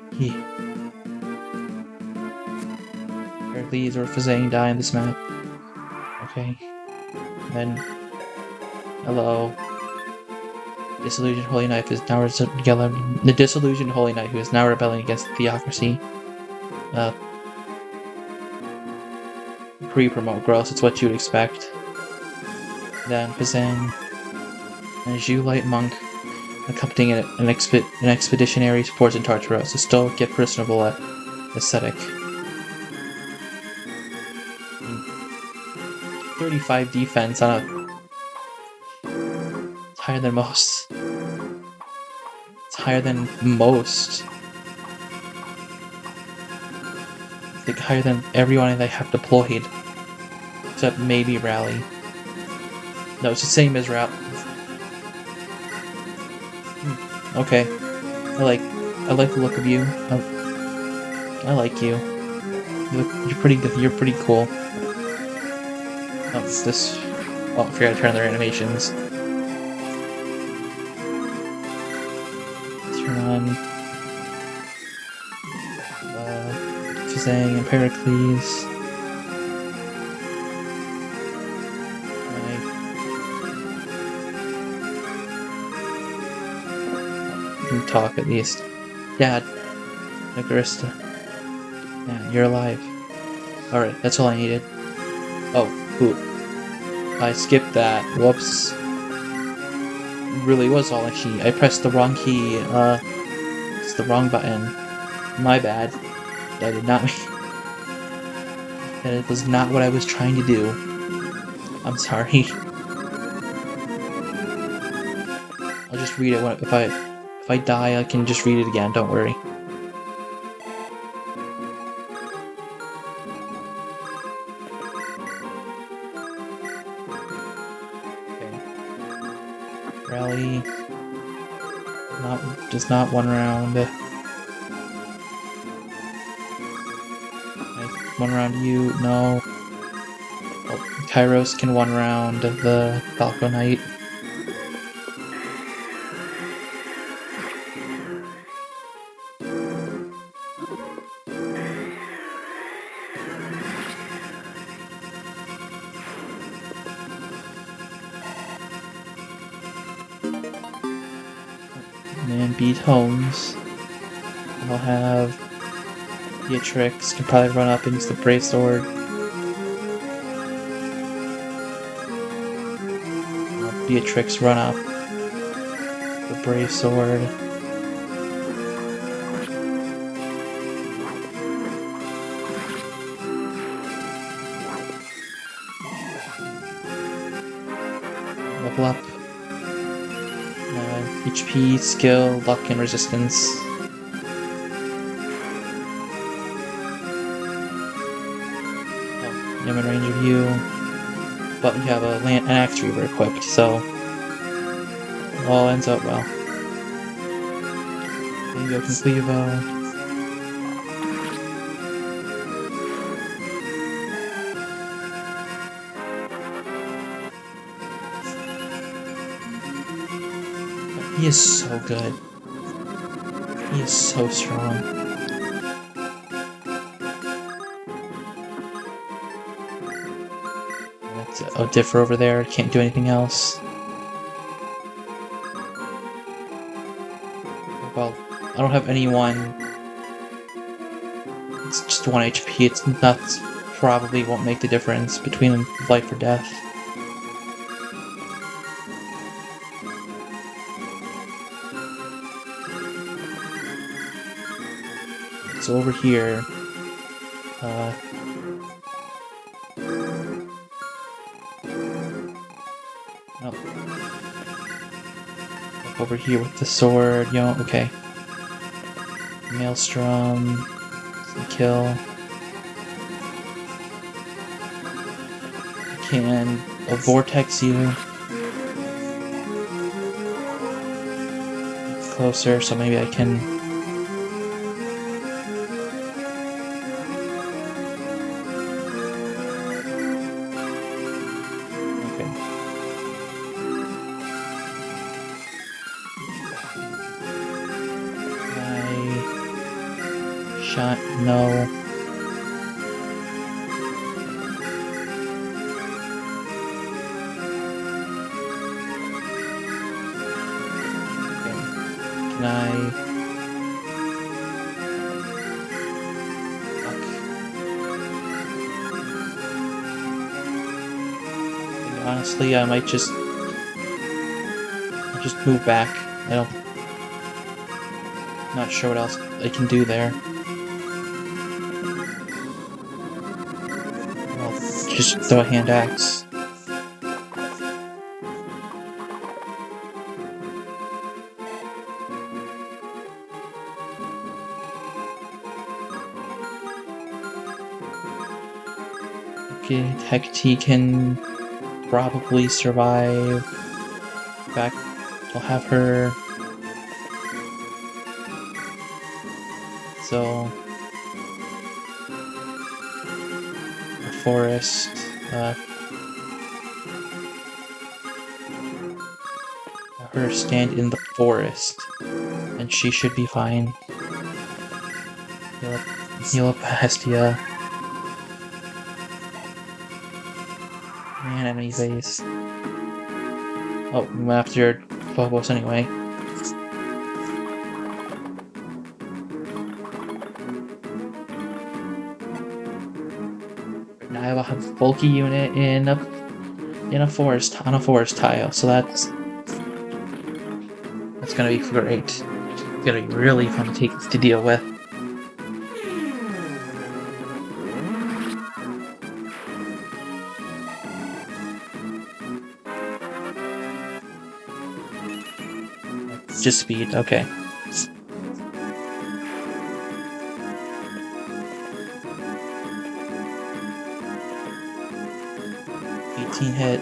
Hercules or Fizang die in this map. Okay. Then, hello. Disillusioned Holy Knight is now the disillusioned Holy Knight who is now rebelling against the theocracy. Pre-promote gross, it's what you'd expect. Then Fizang, and Zhu Light Monk, accompanying an expeditionary supports in Tartaros, a stoic yet personable ascetic. 35 defense on a... It's higher than most. It's higher than most. It's like higher than everyone I have deployed. Except maybe Rally. No, it's the same as Rally. Okay. I like the look of you. I like you. You're pretty good. You're pretty cool. Oh, it's this. Oh, I forgot to turn on their animations. Turn on Fizang and Pericles. Talk at least. Dad. Nicarista. Yeah, you're alive. Alright, that's all I needed. Oh, poop. I skipped that. Whoops. Really was all I need. I pressed the wrong key. It's the wrong button. My bad. I did not mean... That it was not what I was trying to do. I'm sorry. I'll just read it if I die, I can just read it again, don't worry. Okay. Rally. Just not one round. One round you, no. Oh, Kairos can one round of the Falco Knight. And beat Holmes. I'll have Beatrix can probably run up and use the Brave Sword. Beatrix run up. The Brave Sword. Level up. HP, skill, luck, and resistance. Oh, I'm in range of you. But you have an axe reaver equipped, so it all ends up well. There you go, Conclevo. He is so good. He is so strong. That's a differ over there. Can't do anything else. Well, I don't have anyone. It's just 1 HP. It's nuts. Probably won't make the difference between life or death. So over here, no. Over here with the sword, okay. Maelstrom, kill. I can vortex you. It's closer, so maybe I can. Okay. Shot, no. Okay. Can I... Fuck. And honestly, I might just... I'll just move back. Not sure what else I can do there. Just throw a hand axe. Okay, Hecate can probably survive. In fact, I'll have her. So forest, have her stand in the forest, and she should be fine. Heal up Hestia. Man, enemy face. Oh, I'm after Phobos anyway. Now I have a bulky unit in a forest, on a forest tile, so that's gonna be great. It's gonna be really fun to deal with. Just speed, okay. Hit.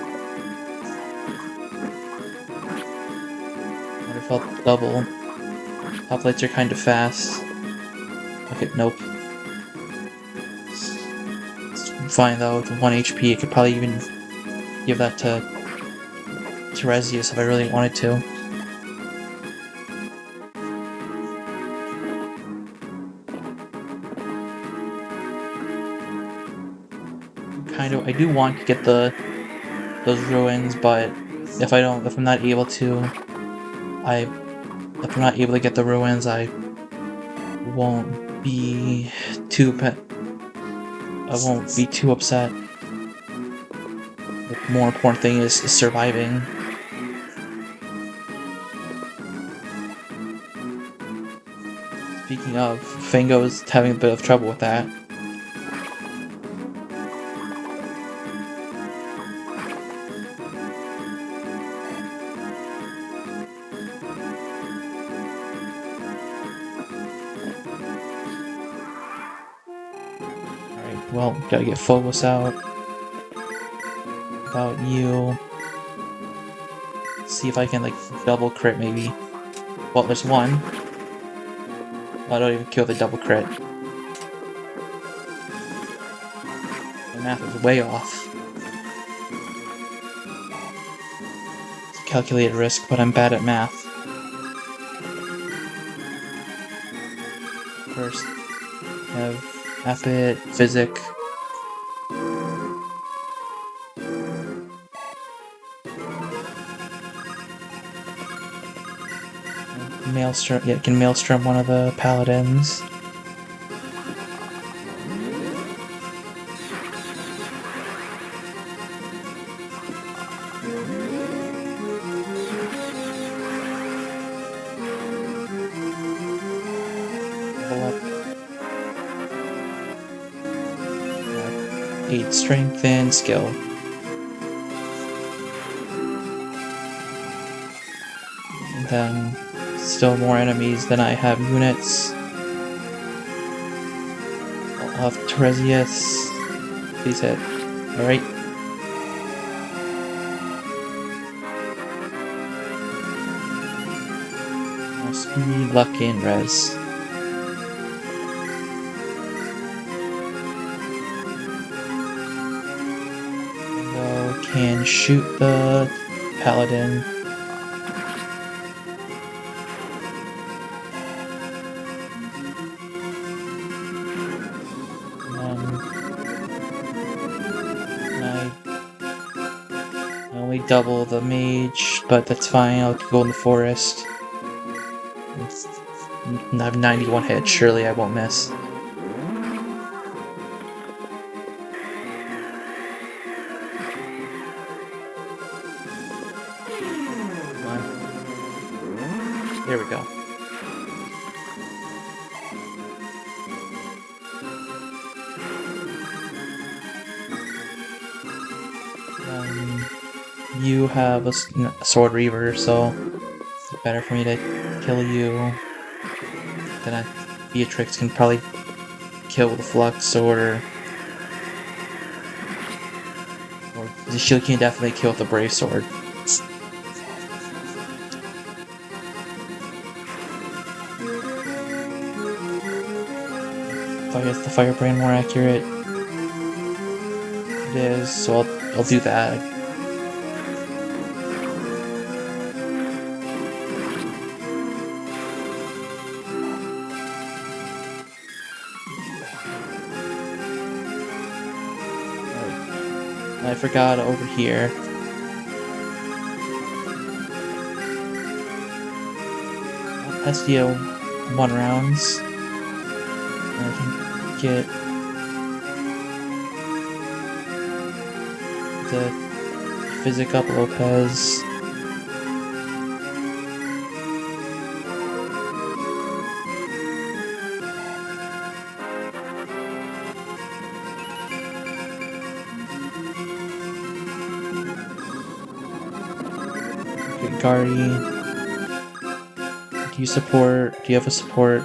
Wonderful double. Top lights are kind of fast. Okay, nope. It's fine though, with 1 HP, I could probably even give that to Tiresias if I really wanted to. I do want to get those ruins, but if I'm not able to get the ruins, I won't be too upset. The more important thing is surviving. Speaking of, Fango's having a bit of trouble with that. Well, gotta get Phobos out. About you. See if I can, like, double crit, maybe. Well, there's one. I don't even kill the double crit. My math is way off. It's a calculated risk, but I'm bad at math. First, have Appet, Physic. Maelstrom, yeah, can Maelstrom one of the paladins. Level up. 8 strength and skill. And then still more enemies than I have units. I'll have Teresius. Please hit. Alright. Now speed, luck, and res. Bingo can shoot the paladin. I only double the mage, but that's fine. I'll go in the forest. I have 91 hits. Surely I won't miss. Come on. There we go. You have a sword reaver, so it's better for me to kill you. Then Beatrix can probably kill with a flux, or she can definitely kill with a brave sword. Is the firebrand more accurate? It is, so I'll do that. I forgot over here. Pestia 1 rounds. And I can get the Physic up Lopez. Gary, do you support? Do you have a support?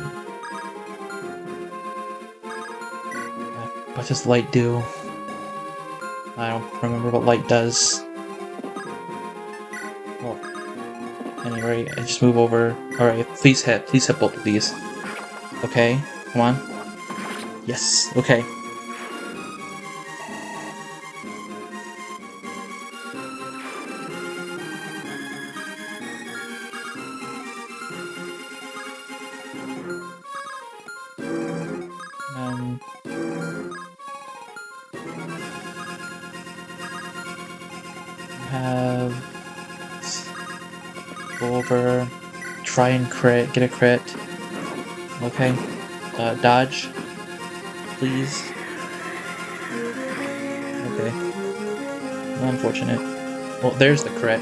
What does light do? I don't remember what light does. Well, anyway, I just move over. Alright, please hit both of these. Okay, come on. Yes, okay. Have go over, try and crit, get a crit. Okay, dodge, please. Okay, unfortunate. Well, there's the crit.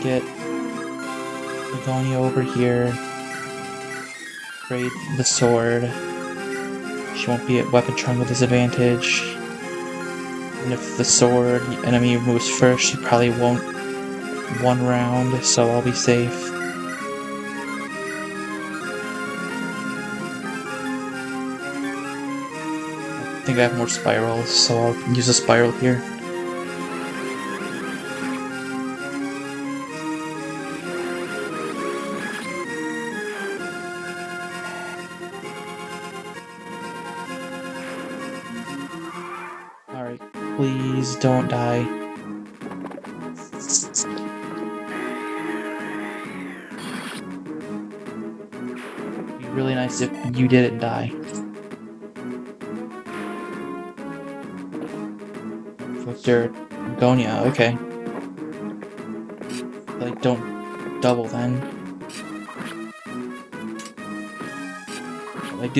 Get Begonia over here. Trade the sword. She won't be at weapon charm with disadvantage. And if the sword enemy moves first, she probably won't 1 round, so I'll be safe. I think I have more spirals, so I'll use a spiral here. Alright, please don't die. Really nice if you didn't die. Victor Gonia, okay. Like, don't double then. Like,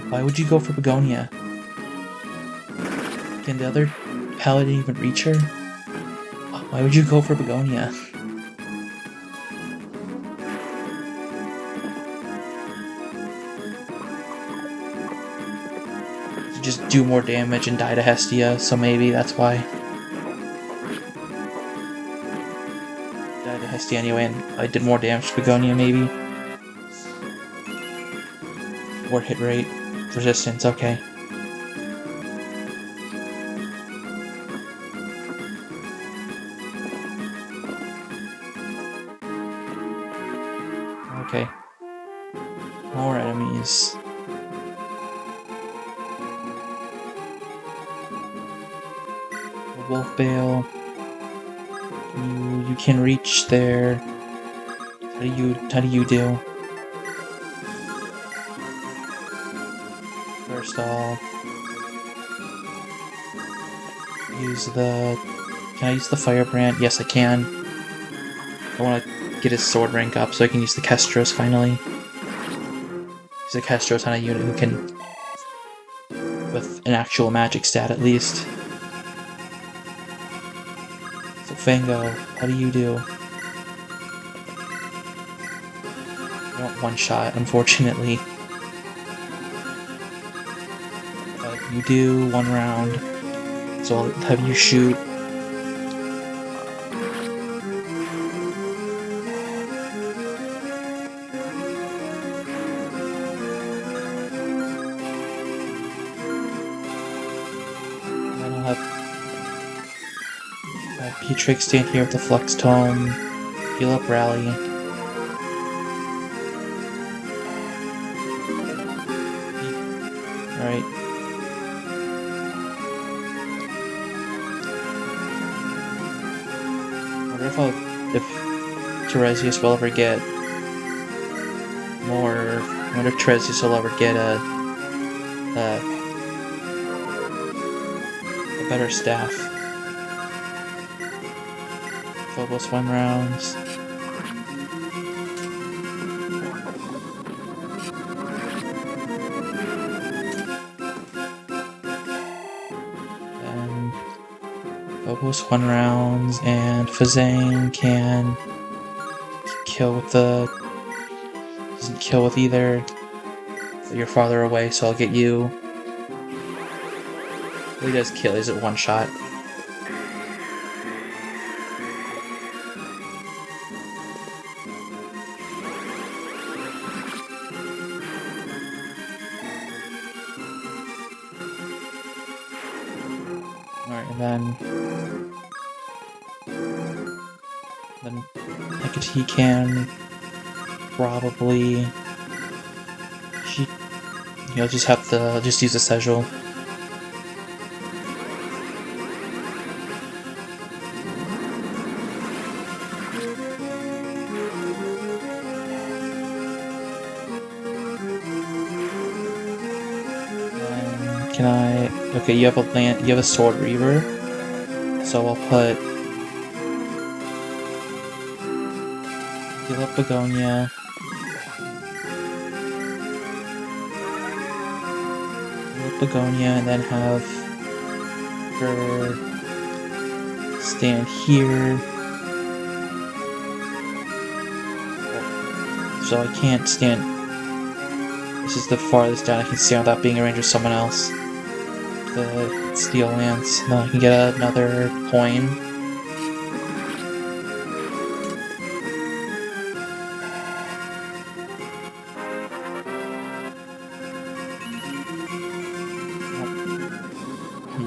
why would you go for Begonia? Can the other paladin even reach her? Why would you go for Begonia? You just do more damage and die to Hestia, so maybe that's why. Died to Hestia anyway, and I did more damage to Begonia, maybe. More hit rate, resistance, okay. Okay. More enemies. Wolf Bale. You can reach there. How do you do? First off, can I use the Firebrand? Yes, I can. I want to get his sword rank up so I can use the Kestros finally. Use the Kestros on a unit who can, with an actual magic stat at least. So Fango, how do you do? I don't one-shot, unfortunately. But you do 1 round. So I'll have you shoot. Then I'll have Petrix stand here with the Flux Tome. Heal up Rally. Alright. I wonder if Tiresias will ever get more. I wonder if Tiresias will ever get a better staff. Phobos 1 rounds. And Phobos 1 rounds, and Fazang can kill with the... doesn't kill with either. But you're farther away, so I'll get you. He does kill, he's at 1 shot. Alright, and then he can probably... He'll just have to just use a Sigil. Can I... Okay, you have a Sword Reaver. So I'll put... Heal up Begonia. Heal up Begonia, and then have her stand here. So I can't stand... This is the farthest down I can stand without being in range with someone else. The Steel Lance. Then I can get another coin.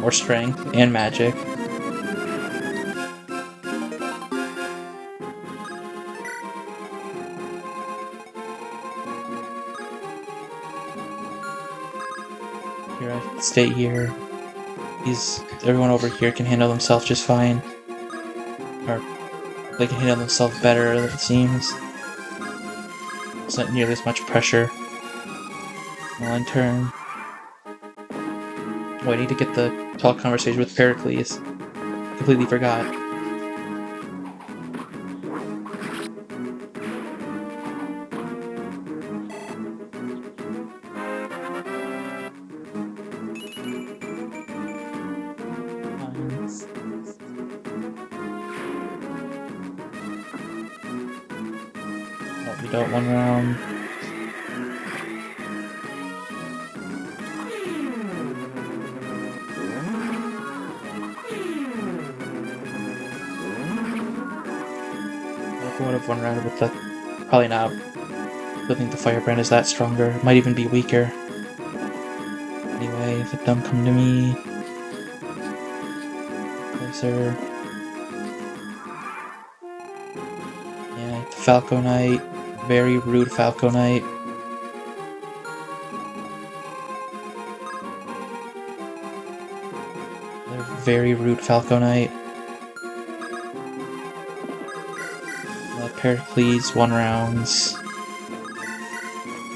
More strength and magic. Here, I stay here. Everyone over here can handle themselves just fine. Or, they can handle themselves better, it seems. It's not nearly as much pressure. I'll in turn. Oh, I need to get the talk conversation with Pericles. Completely forgot. Oh, we don't one round. I'll go out of one round with the... Probably not. I don't think the Firebrand is that stronger. It might even be weaker. Anyway, let them come to me. Closer. Yeah, the Falco Knight. Very rude Falco Knight. They're very rude Falco Knight. Pericles, 1 rounds.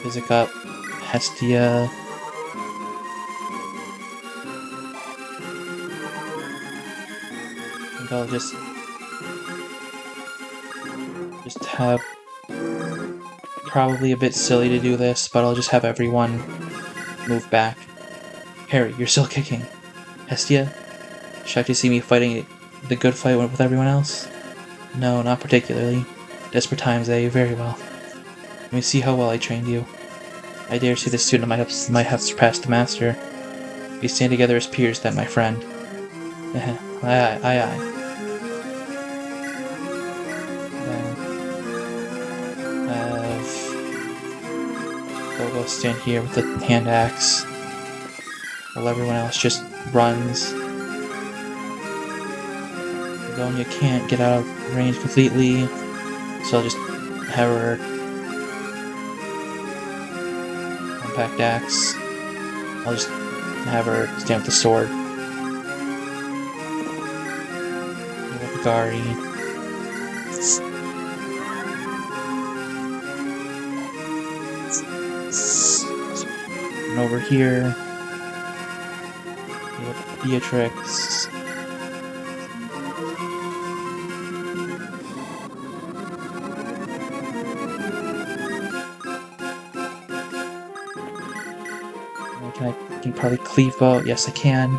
Physic up. Hestia. I think I'll just have... Probably a bit silly to do this, but I'll just have everyone move back. Harry, you're still kicking. Hestia? Shocked to see me fighting the good fight with everyone else? No, not particularly. Desperate times, eh? Very well. Let me see how well I trained you. I dare say the student might have surpassed the master. We stand together as peers then, my friend. Aye, aye, aye, aye. Go stand here with the hand axe, while everyone else just runs. Livonia can't get out of range completely, so I'll just have her compact axe. I'll just have her stand with the sword. Gari. And over here, we have Beatrix. I can probably cleave bow. Yes, I can.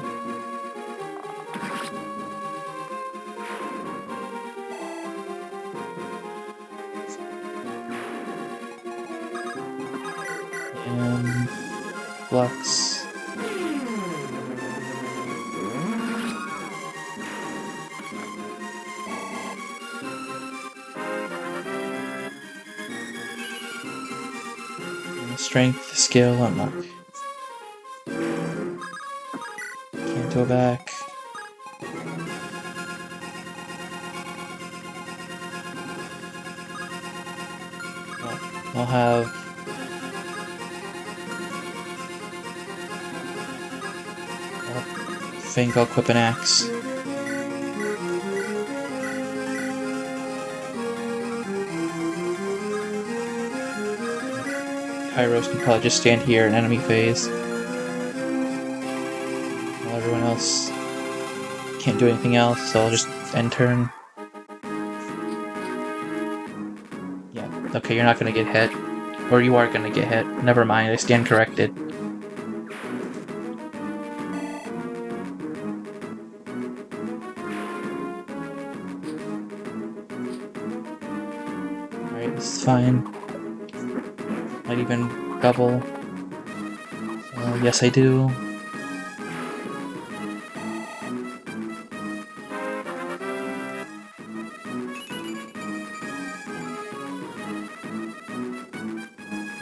And Flux. And strength, skill, unlock. Can't go back. I'll have think I'll equip an axe. Kairos can probably just stand here in enemy phase. While everyone else can't do anything else, so I'll just end turn. Yeah, okay, you're not gonna get hit. Or you are gonna get hit. Never mind, I stand corrected. Alright, this is fine. Might even double. Yes, I do.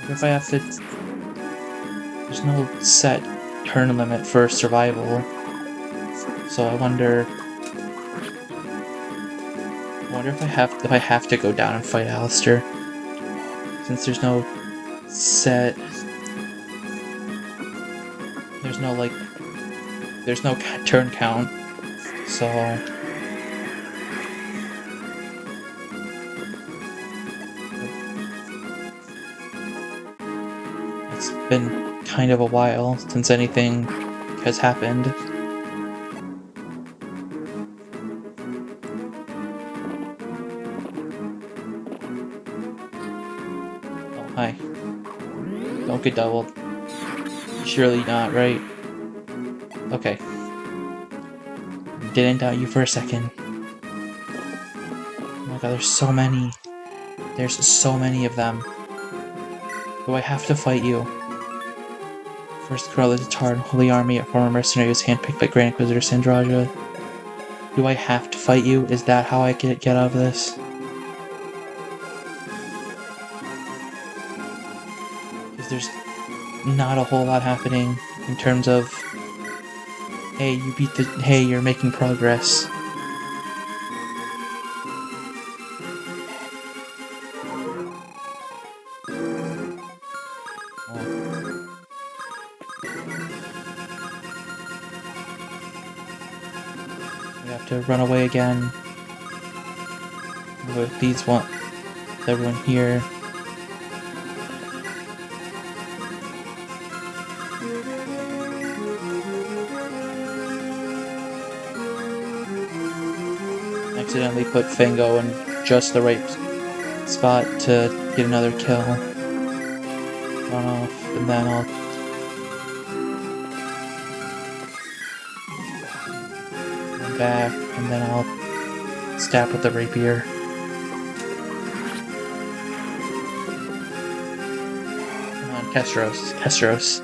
If I have to... There's no set turn limit for survival. So I wonder if I have to go down and fight Alistair. Since there's no set... There's no turn count. So... It's been kind of a while since anything has happened. Oh, hi. Don't get doubled. Surely not, right? Okay. Didn't doubt you for a second. Oh my god, there's so many. There's so many of them. Do I have to fight you? First Corella the Tar and Holy Army, a former mercenary was handpicked by Grand Inquisitor Sandraja. Do I have to fight you? Is that how I get out of this? Because there's not a whole lot happening in terms of, hey, you beat the, hey, you're making progress. We have to run away again. With these one, everyone here. Accidentally put Fango in just the right spot to get another kill. Run off, and then I'll run back, and then I'll stab with the rapier. Come on, Kestros. Kestros.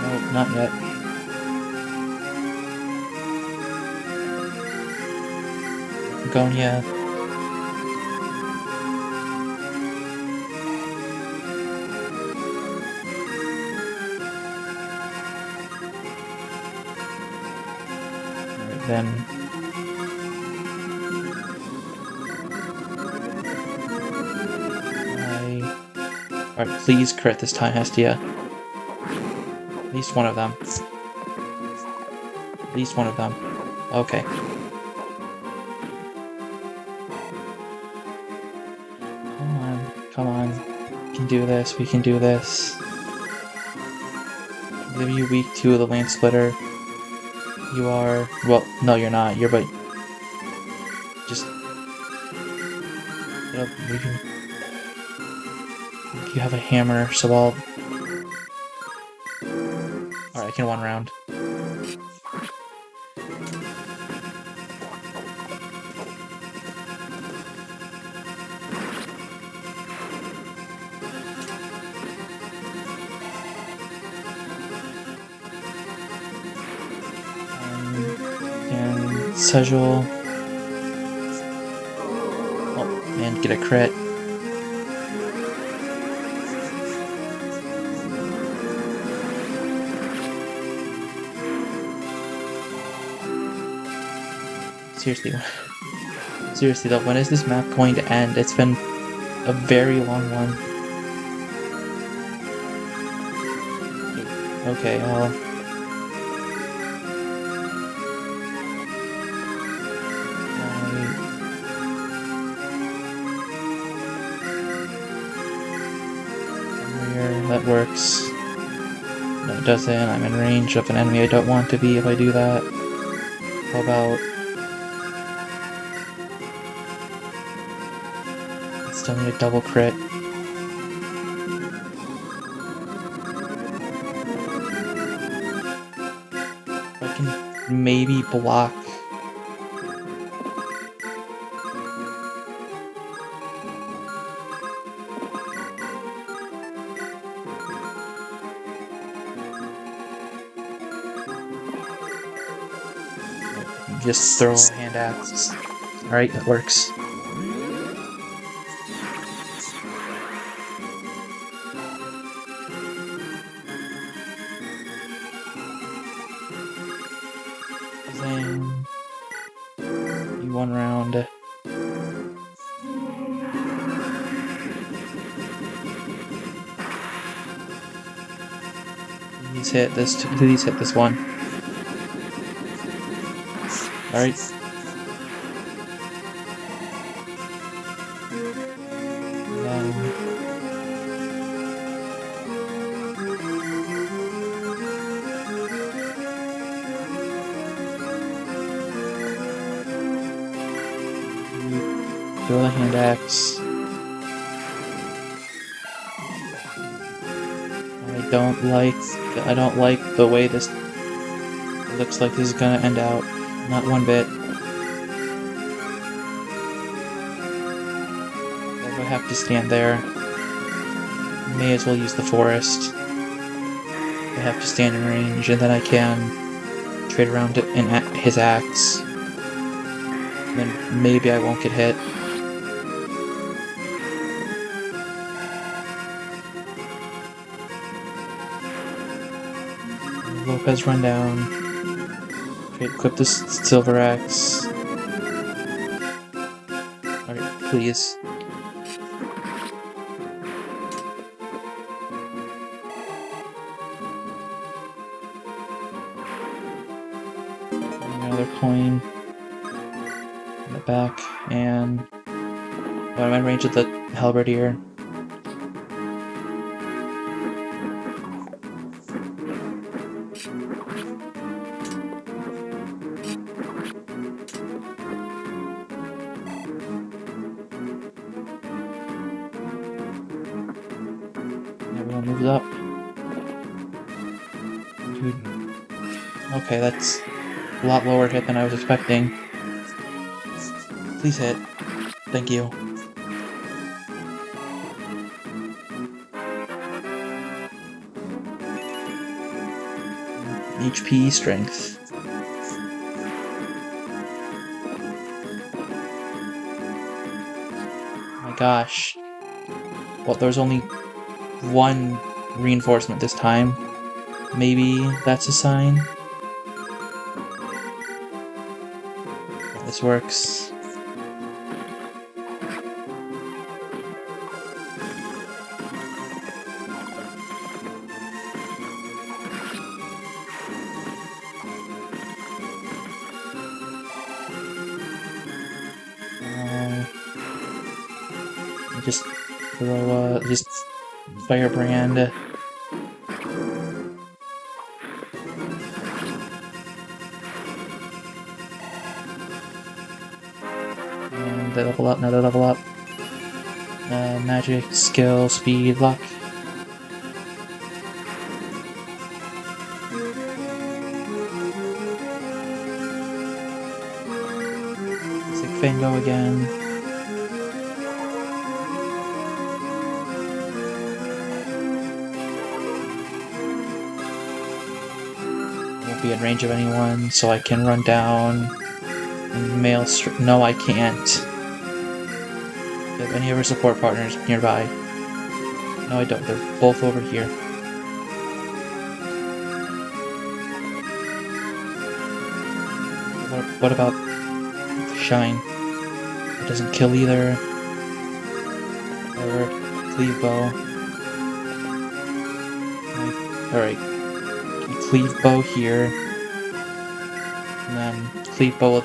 Nope, not yet. Gonia. Alright, then. Alright, please crit this time, Hestia. At least one of them. At least one of them. Okay. Come on. We can do this, we can do this. I believe you weak 2 of the Lane Splitter. You are... well, no you're not. You're but... just... you have a hammer, so I'll... alright, I can one round. And Sejul. Oh, and get a crit. Seriously though, when is this map going to end? It's been a very long one. Okay, I'll... that works. No, it doesn't. I'm in range of an enemy I don't want to be if I do that. How about... I still need a double crit. I can maybe block... just throw a hand axe. Alright, that works. Then you one round. Please hit this. Please hit this one. Alright. Throw the hand axe. I don't like the way this looks like this is gonna end out. Not one bit. If I have to stand there, may as well use the forest. I have to stand in range, and then I can trade around in his axe. And then maybe I won't get hit. Lopez run down. Equip the silver axe. Alright, please. Another coin in the back, and what am I in range of the halberdier? Everyone moves up. Dude. Okay, that's a lot lower hit than I was expecting. Please hit. Thank you. HP, strength. Oh my gosh. Well, there's only one reinforcement this time. Maybe that's a sign. Well, this works. Just throw just firebrand. And they level up, another level up. Magic, skill, speed, luck. It's like Fango again. Be in range of anyone, so I can run down and no, I can't. Do I have any of our support partners nearby? No, I don't. They're both over here. What about Shine? It doesn't kill either. Whatever. Cleave bow. Alright. Cleave bow here, and then cleave bow.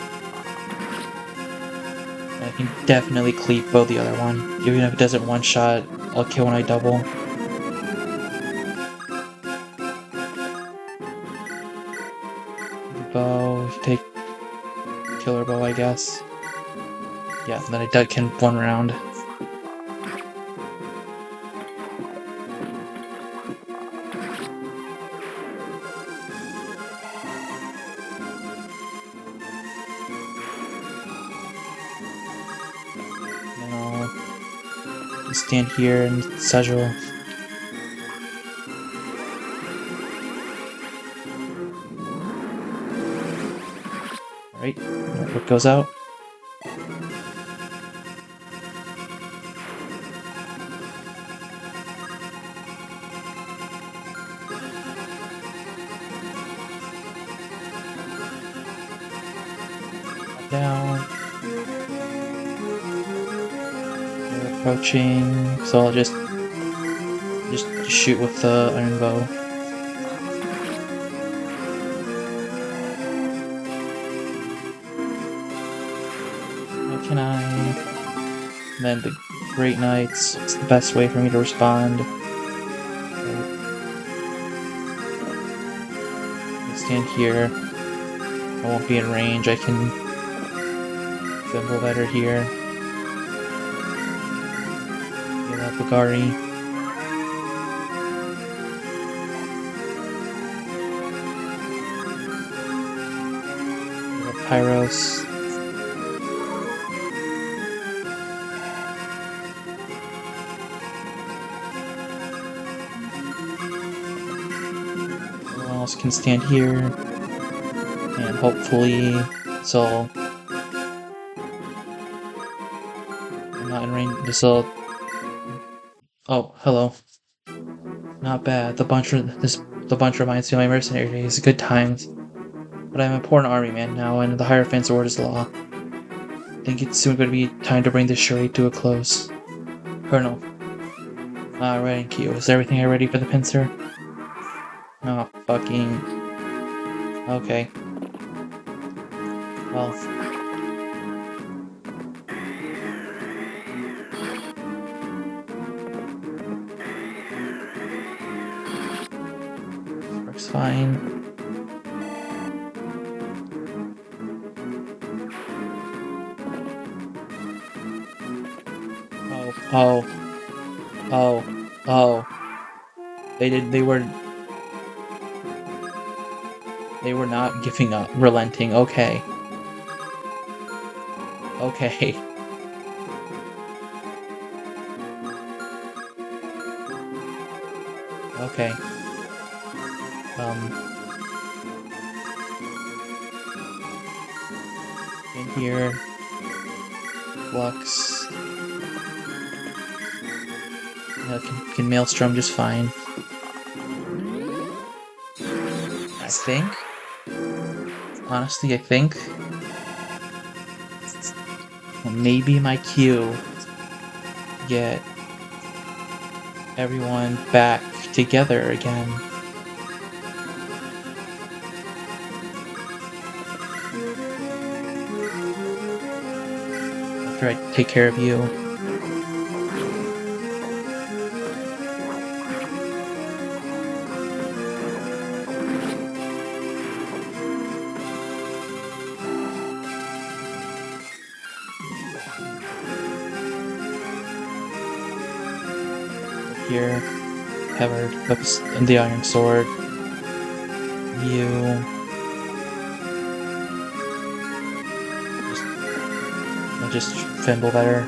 I can definitely cleave bow the other one, even if it doesn't one shot. I'll kill when I double. Bow, take killer bow, I guess. Yeah, and then I can one round. Stand here and Sajul. Alright, what goes out? Down. Approaching, so I'll just shoot with the iron bow. How can I? And then the Great Knights. It's the best way for me to respond. I stand here. I won't be in range. I can fumble better here. Bulgari. Pyros. Everyone else can stand here. And hopefully this'll... I'm not in range. This'll... Oh, hello. Not bad. The bunch reminds me of my mercenary days. Good times. But I'm a important army man now, and the Hierophant's word is law. I think it's soon going to be time to bring this charade to a close. Colonel. Right in queue. Is everything ready for the pincer? Oh, fucking... Okay. Well... Works fine. Oh. They were not giving up, relenting, okay. Okay. Okay. In here. Flux. Can Maelstrom just fine. I think. Honestly, I think. Well, maybe my cue. Get everyone back together again. After I take care of you. Here, Heather, and the Iron Sword. You just fimble better.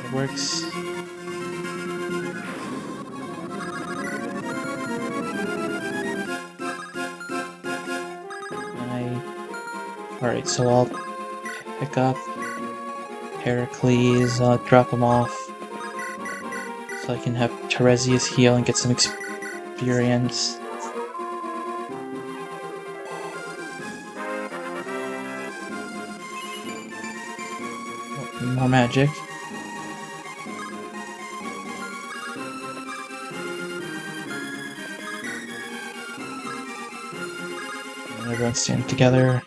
It works. Alright, so I'll pick up Heracles, drop him off, so I can have Teresias heal and get some experience. Oh, more magic. And everyone stand together.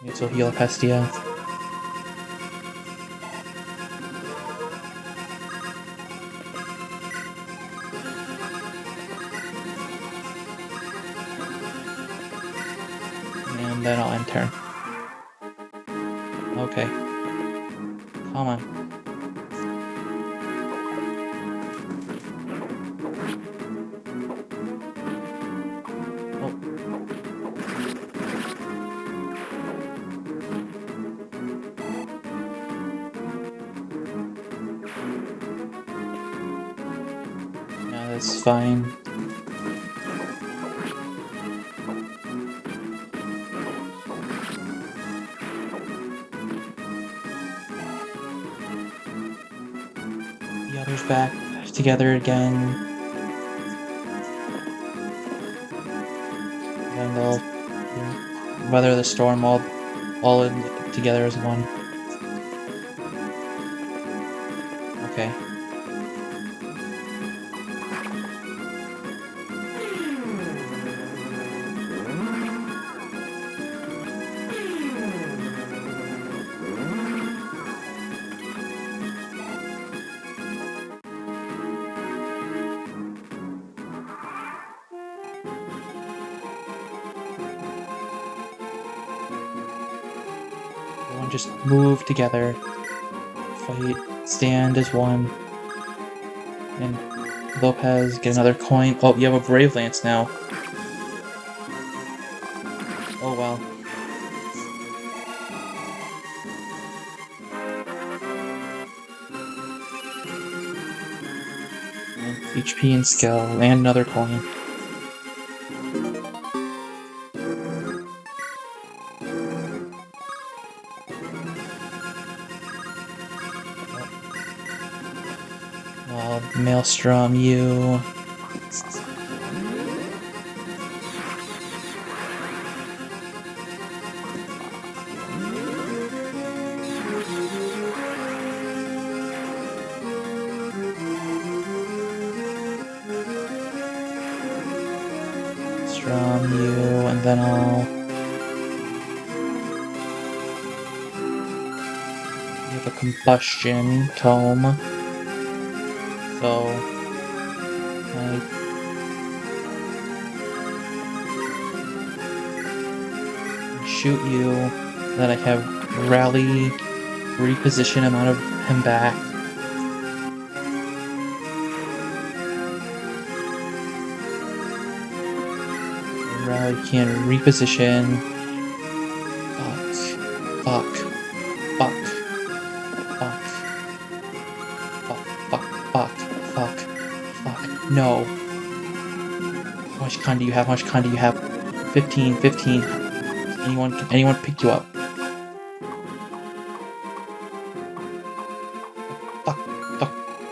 This will heal Hestia. And then I'll end turn. Okay. Come on. That's fine. The others back together again. And they'll weather the storm all in together as one. Okay. just move together. Fight. Stand as one. And Lopez, get another coin. Oh, you have a Brave Lance now. Oh well. And HP and skill, and another coin. Maelstrom, you. Maelstrom, you, and then I'll. You have a combustion tome. So I shoot you, then I have rally, reposition him out of him back. Rally can reposition. Fuck. No. How much con do you have? 15. Anyone pick you up?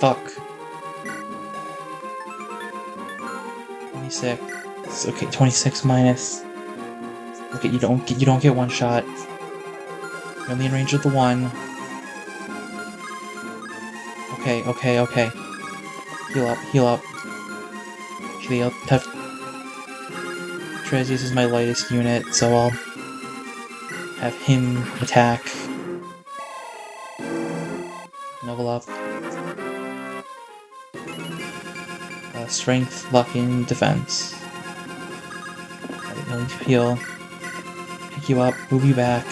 Fuck. 26. Okay, 26 minus. Okay, you don't get one shot. You're only in range of the one. Okay. Heal up. Trezzius is my lightest unit, so I'll have him attack. Level up. Strength, luck, and defense. Right, heal. Pick you up, move you back.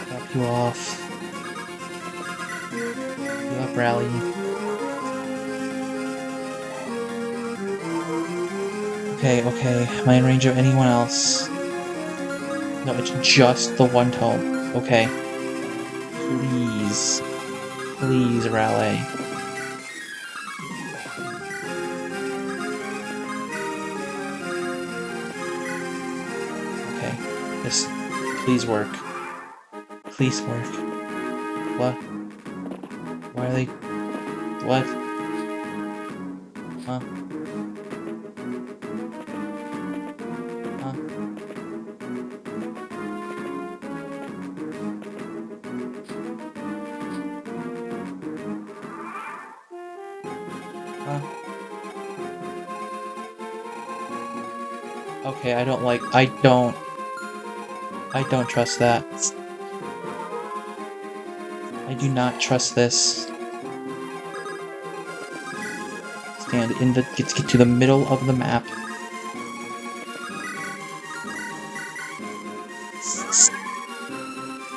Drop you off. Heal up, rally. Okay. Am I in range of anyone else? No, it's just the one tome. Okay. Please, rally. Okay. This, please work. What? Why are they... What? Huh? Okay, I don't trust that. I do not trust this. Stand in the... Get to the middle of the map.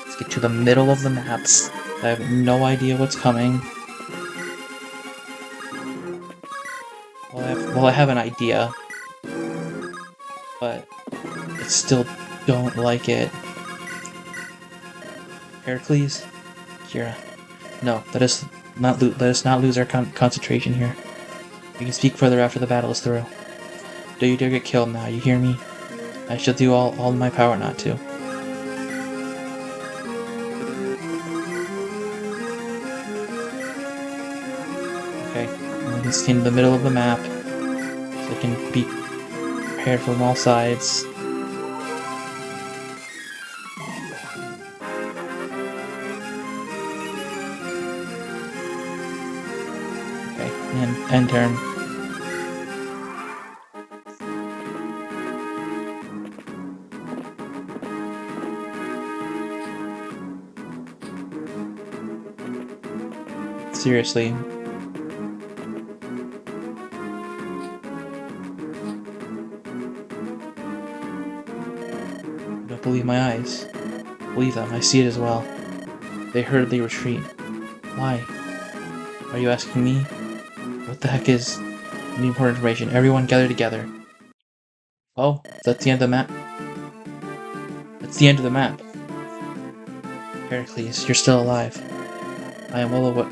Let's get to the middle of the map. I have no idea what's coming. Well, I have an idea. But I still don't like it. Heracles? Kira. No, let us not lose our concentration here. We can speak further after the battle is through. Don't you dare get killed now, you hear me? I shall do all in my power not to. Okay, I can stand in the middle of the map, so I can be prepared from all sides. Okay, and end turn. Seriously. don't believe my eyes. Believe them, I see it as well. They hurriedly retreat. Why? Are you asking me? What the heck is the important information? Everyone gather together. Oh, that's the end of the map. That's the end of the map. Heracles, you're still alive. I am well aware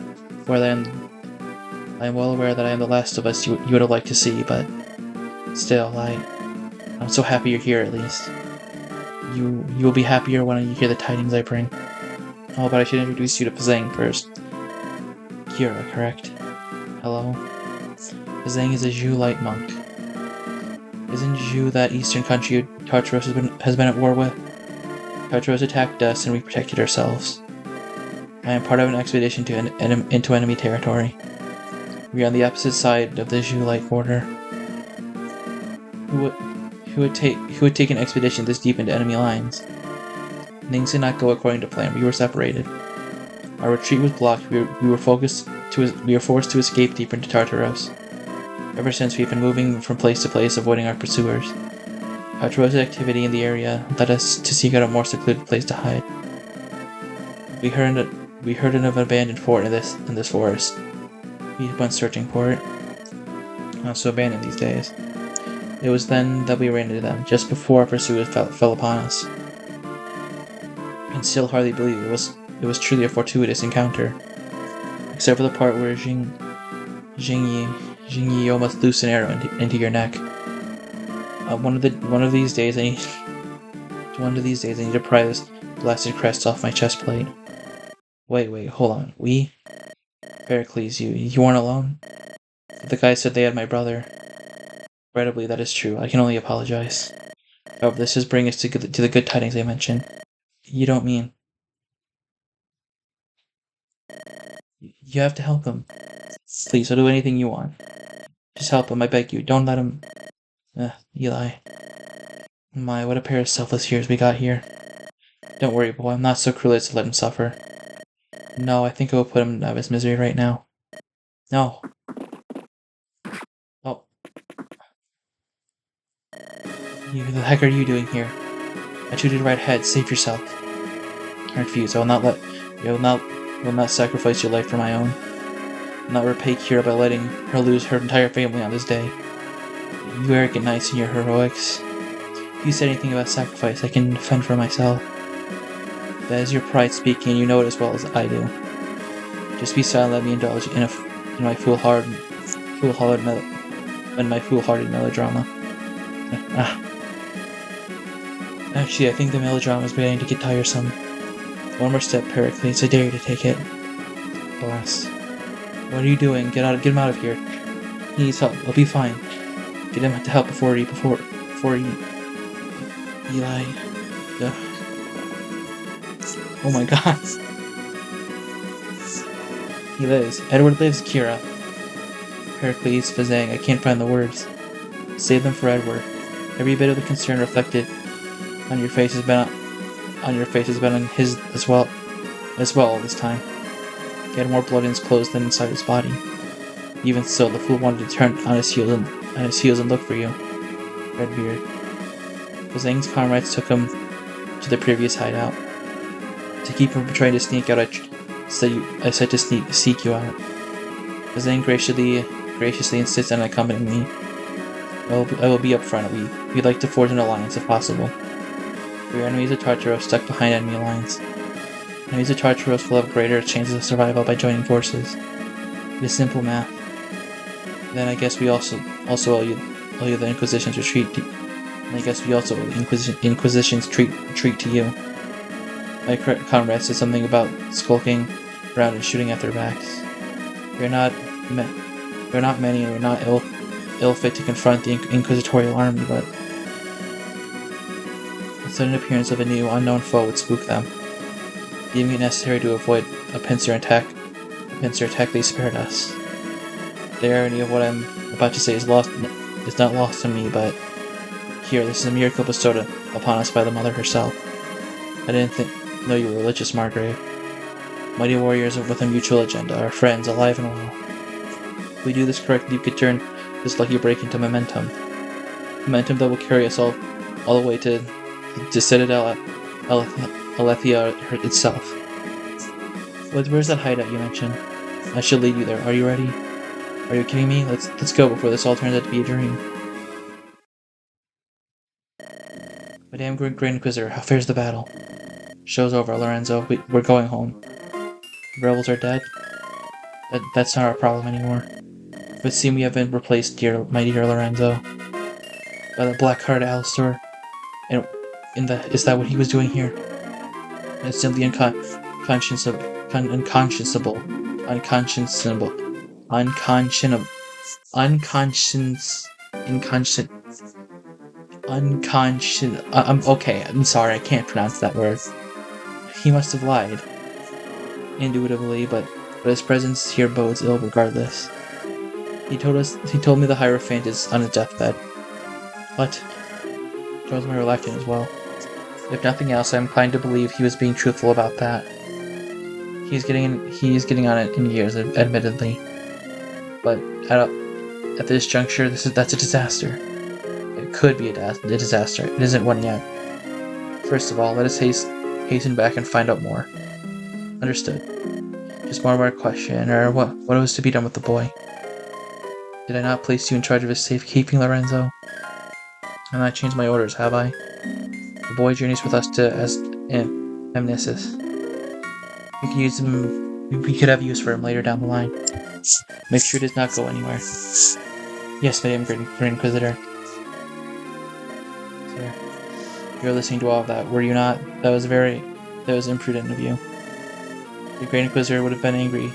that I am the last of us you would have liked to see, but still, I'm so happy you're here at least. You will be happier when you hear the tidings I bring. Oh, but I should introduce you to Zhang first. Kira, correct? Hello. Zhang is a Zhu light monk. Isn't Zhu that eastern country Tartaros has been at war with? Tartaros attacked us and we protected ourselves. I am part of an expedition into enemy territory. We are on the opposite side of the Zhu light border. Who would take an expedition this deep into enemy lines? Things did not go according to plan. We were separated. Our retreat was blocked. We were forced to escape deeper into Tartaros. Ever since, we've been moving from place to place, avoiding our pursuers. Tartaros' activity in the area led us to seek out a more secluded place to hide. We heard of an abandoned fort in this forest. We went searching for it. Not so abandoned these days. It was then that we ran into them, just before our pursuers fell upon us. I can still hardly believe it was truly a fortuitous encounter. Except for the part where Jingyi almost loosed an arrow into your neck. One of these days I need to pry this blasted crest off my chest plate. Wait, hold on. Pericles, you weren't alone? The guy said they had my brother. Regrettably, that is true. I can only apologize. However, this does bring us to the good tidings I mentioned. You don't mean... You have to help him. Please, I'll do anything you want. Just help him, I beg you. Don't let him... Eli. My, what a pair of selfless years we got here. Don't worry, boy. I'm not so cruel as to let him suffer. No, I think I will put him out of his misery right now. No. Oh. What the heck are you doing here? I told you right ahead. Save yourself. I refuse. I will not sacrifice your life for my own. I will not repay Kira by letting her lose her entire family on this day. You arrogant knights and your heroics. If you said anything about sacrifice, I can defend for myself. That is your pride speaking, and you know it as well as I do. Just be silent, let me indulge in my foolhardy melodrama. Actually, I think the melodrama is beginning to get tiresome. One more step, Pericles. I dare you to take it. Alas. What are you doing? Get him out of here. He needs help. I'll be fine. Get him to help before he... Eli... Oh my god. He lives. Edward lives, Kira. Pericles, Zhang, I can't find the words. Save them for Edward. Every bit of the concern reflected on your face has been on his as well all this time. He had more blood in his clothes than inside his body. Even so, the fool wanted to turn on his heels and look for you. Redbeard. Zhang's comrades took him to the previous hideout. To keep him from trying to sneak out, I said to seek you out. Zhang graciously insists on accompanying me. I will be up front. We'd like to forge an alliance if possible. We are enemies of Tartaros stuck behind enemy lines. Enemies of Tartaros will have greater chances of survival by joining forces. It is simple math. Then I guess we also owe you the Inquisition's retreat. And I guess we also owe the Inquisition's treat to you. My comrade said something about skulking around and shooting at their backs. We're not many, and we're not ill fit to confront the inquisitorial army, but the sudden appearance of a new, unknown foe would spook them. Deeming it necessary to avoid a pincer attack, they spared us. The irony of what I'm about to say is not lost on me, but here, this is a miracle bestowed upon us by the Mother herself. I didn't know you were religious, Margrave. Mighty warriors with a mutual agenda, our friends, alive and well. If we do this correctly, we could turn this lucky break into momentum. Momentum that will carry us all the way to to Citadel Alethea itself. Where's that hideout you mentioned? I should lead you there. Are you ready? Are you kidding me? Let's go before this all turns out to be a dream. Madame Grand Inquisitor, how fares the battle? Show's over, Lorenzo. We're going home. The rebels are dead? That's not our problem anymore. But seem we have been replaced, my dear Lorenzo, by the black-hearted Alistair. And is that what he was doing here? It's simply unconscionable, unconscionable, okay, I'm sorry, I can't pronounce that word. He must have lied. Indubitably, but his presence here bodes ill regardless. He told me the Hierophant is on his deathbed. But shows my reluctance as well. If nothing else, I'm inclined to believe he was being truthful about that. He's getting on it in years, admittedly. But at this juncture, that's a disaster. It could be a disaster. It isn't one yet. First of all, let us hasten back and find out more. Understood. Just one more question, or what was to be done with the boy? Did I not place you in charge of his safekeeping, Lorenzo? I've not changed my orders, have I? The boy journeys with us to Amnesis. We can use him. We could have use for him later down the line. Make sure he does not go anywhere. Yes, Madame Grand Inquisitor. Sir, you were listening to all of that, were you not? That was imprudent of you. The Grand Inquisitor would have been angry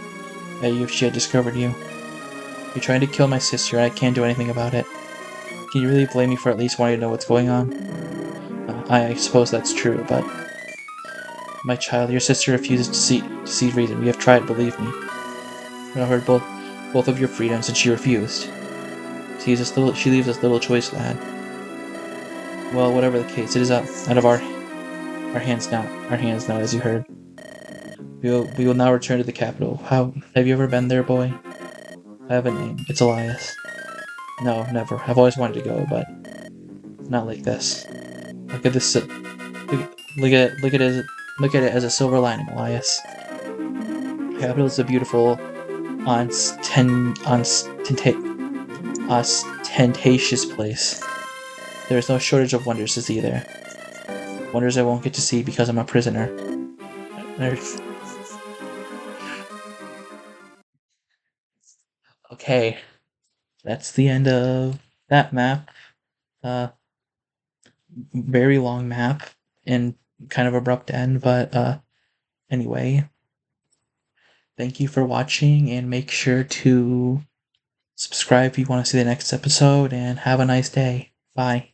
at you if she had discovered you. You're trying to kill my sister, and I can't do anything about it. Can you really blame me for at least wanting to know what's going on? I suppose that's true, but... My child, your sister refuses to see reason. We have tried, believe me. I heard both of your freedoms, and she refused. She leaves us little choice, lad. Well, whatever the case, it is out of our hands now. Our hands now, as you heard. We will now return to the capital. Have you ever been there, boy? I have a name. It's Elias. No, never. I've always wanted to go, but not like this. Look at this. Look at it as a silver lining, Elias. The capital is a beautiful, ostentatious place. There is no shortage of wonders to see there. Wonders I won't get to see because I'm a prisoner. Okay, that's the end of that map. Very long map and kind of abrupt end, but anyway. Thank you for watching, and make sure to subscribe if you want to see the next episode, and have a nice day. Bye.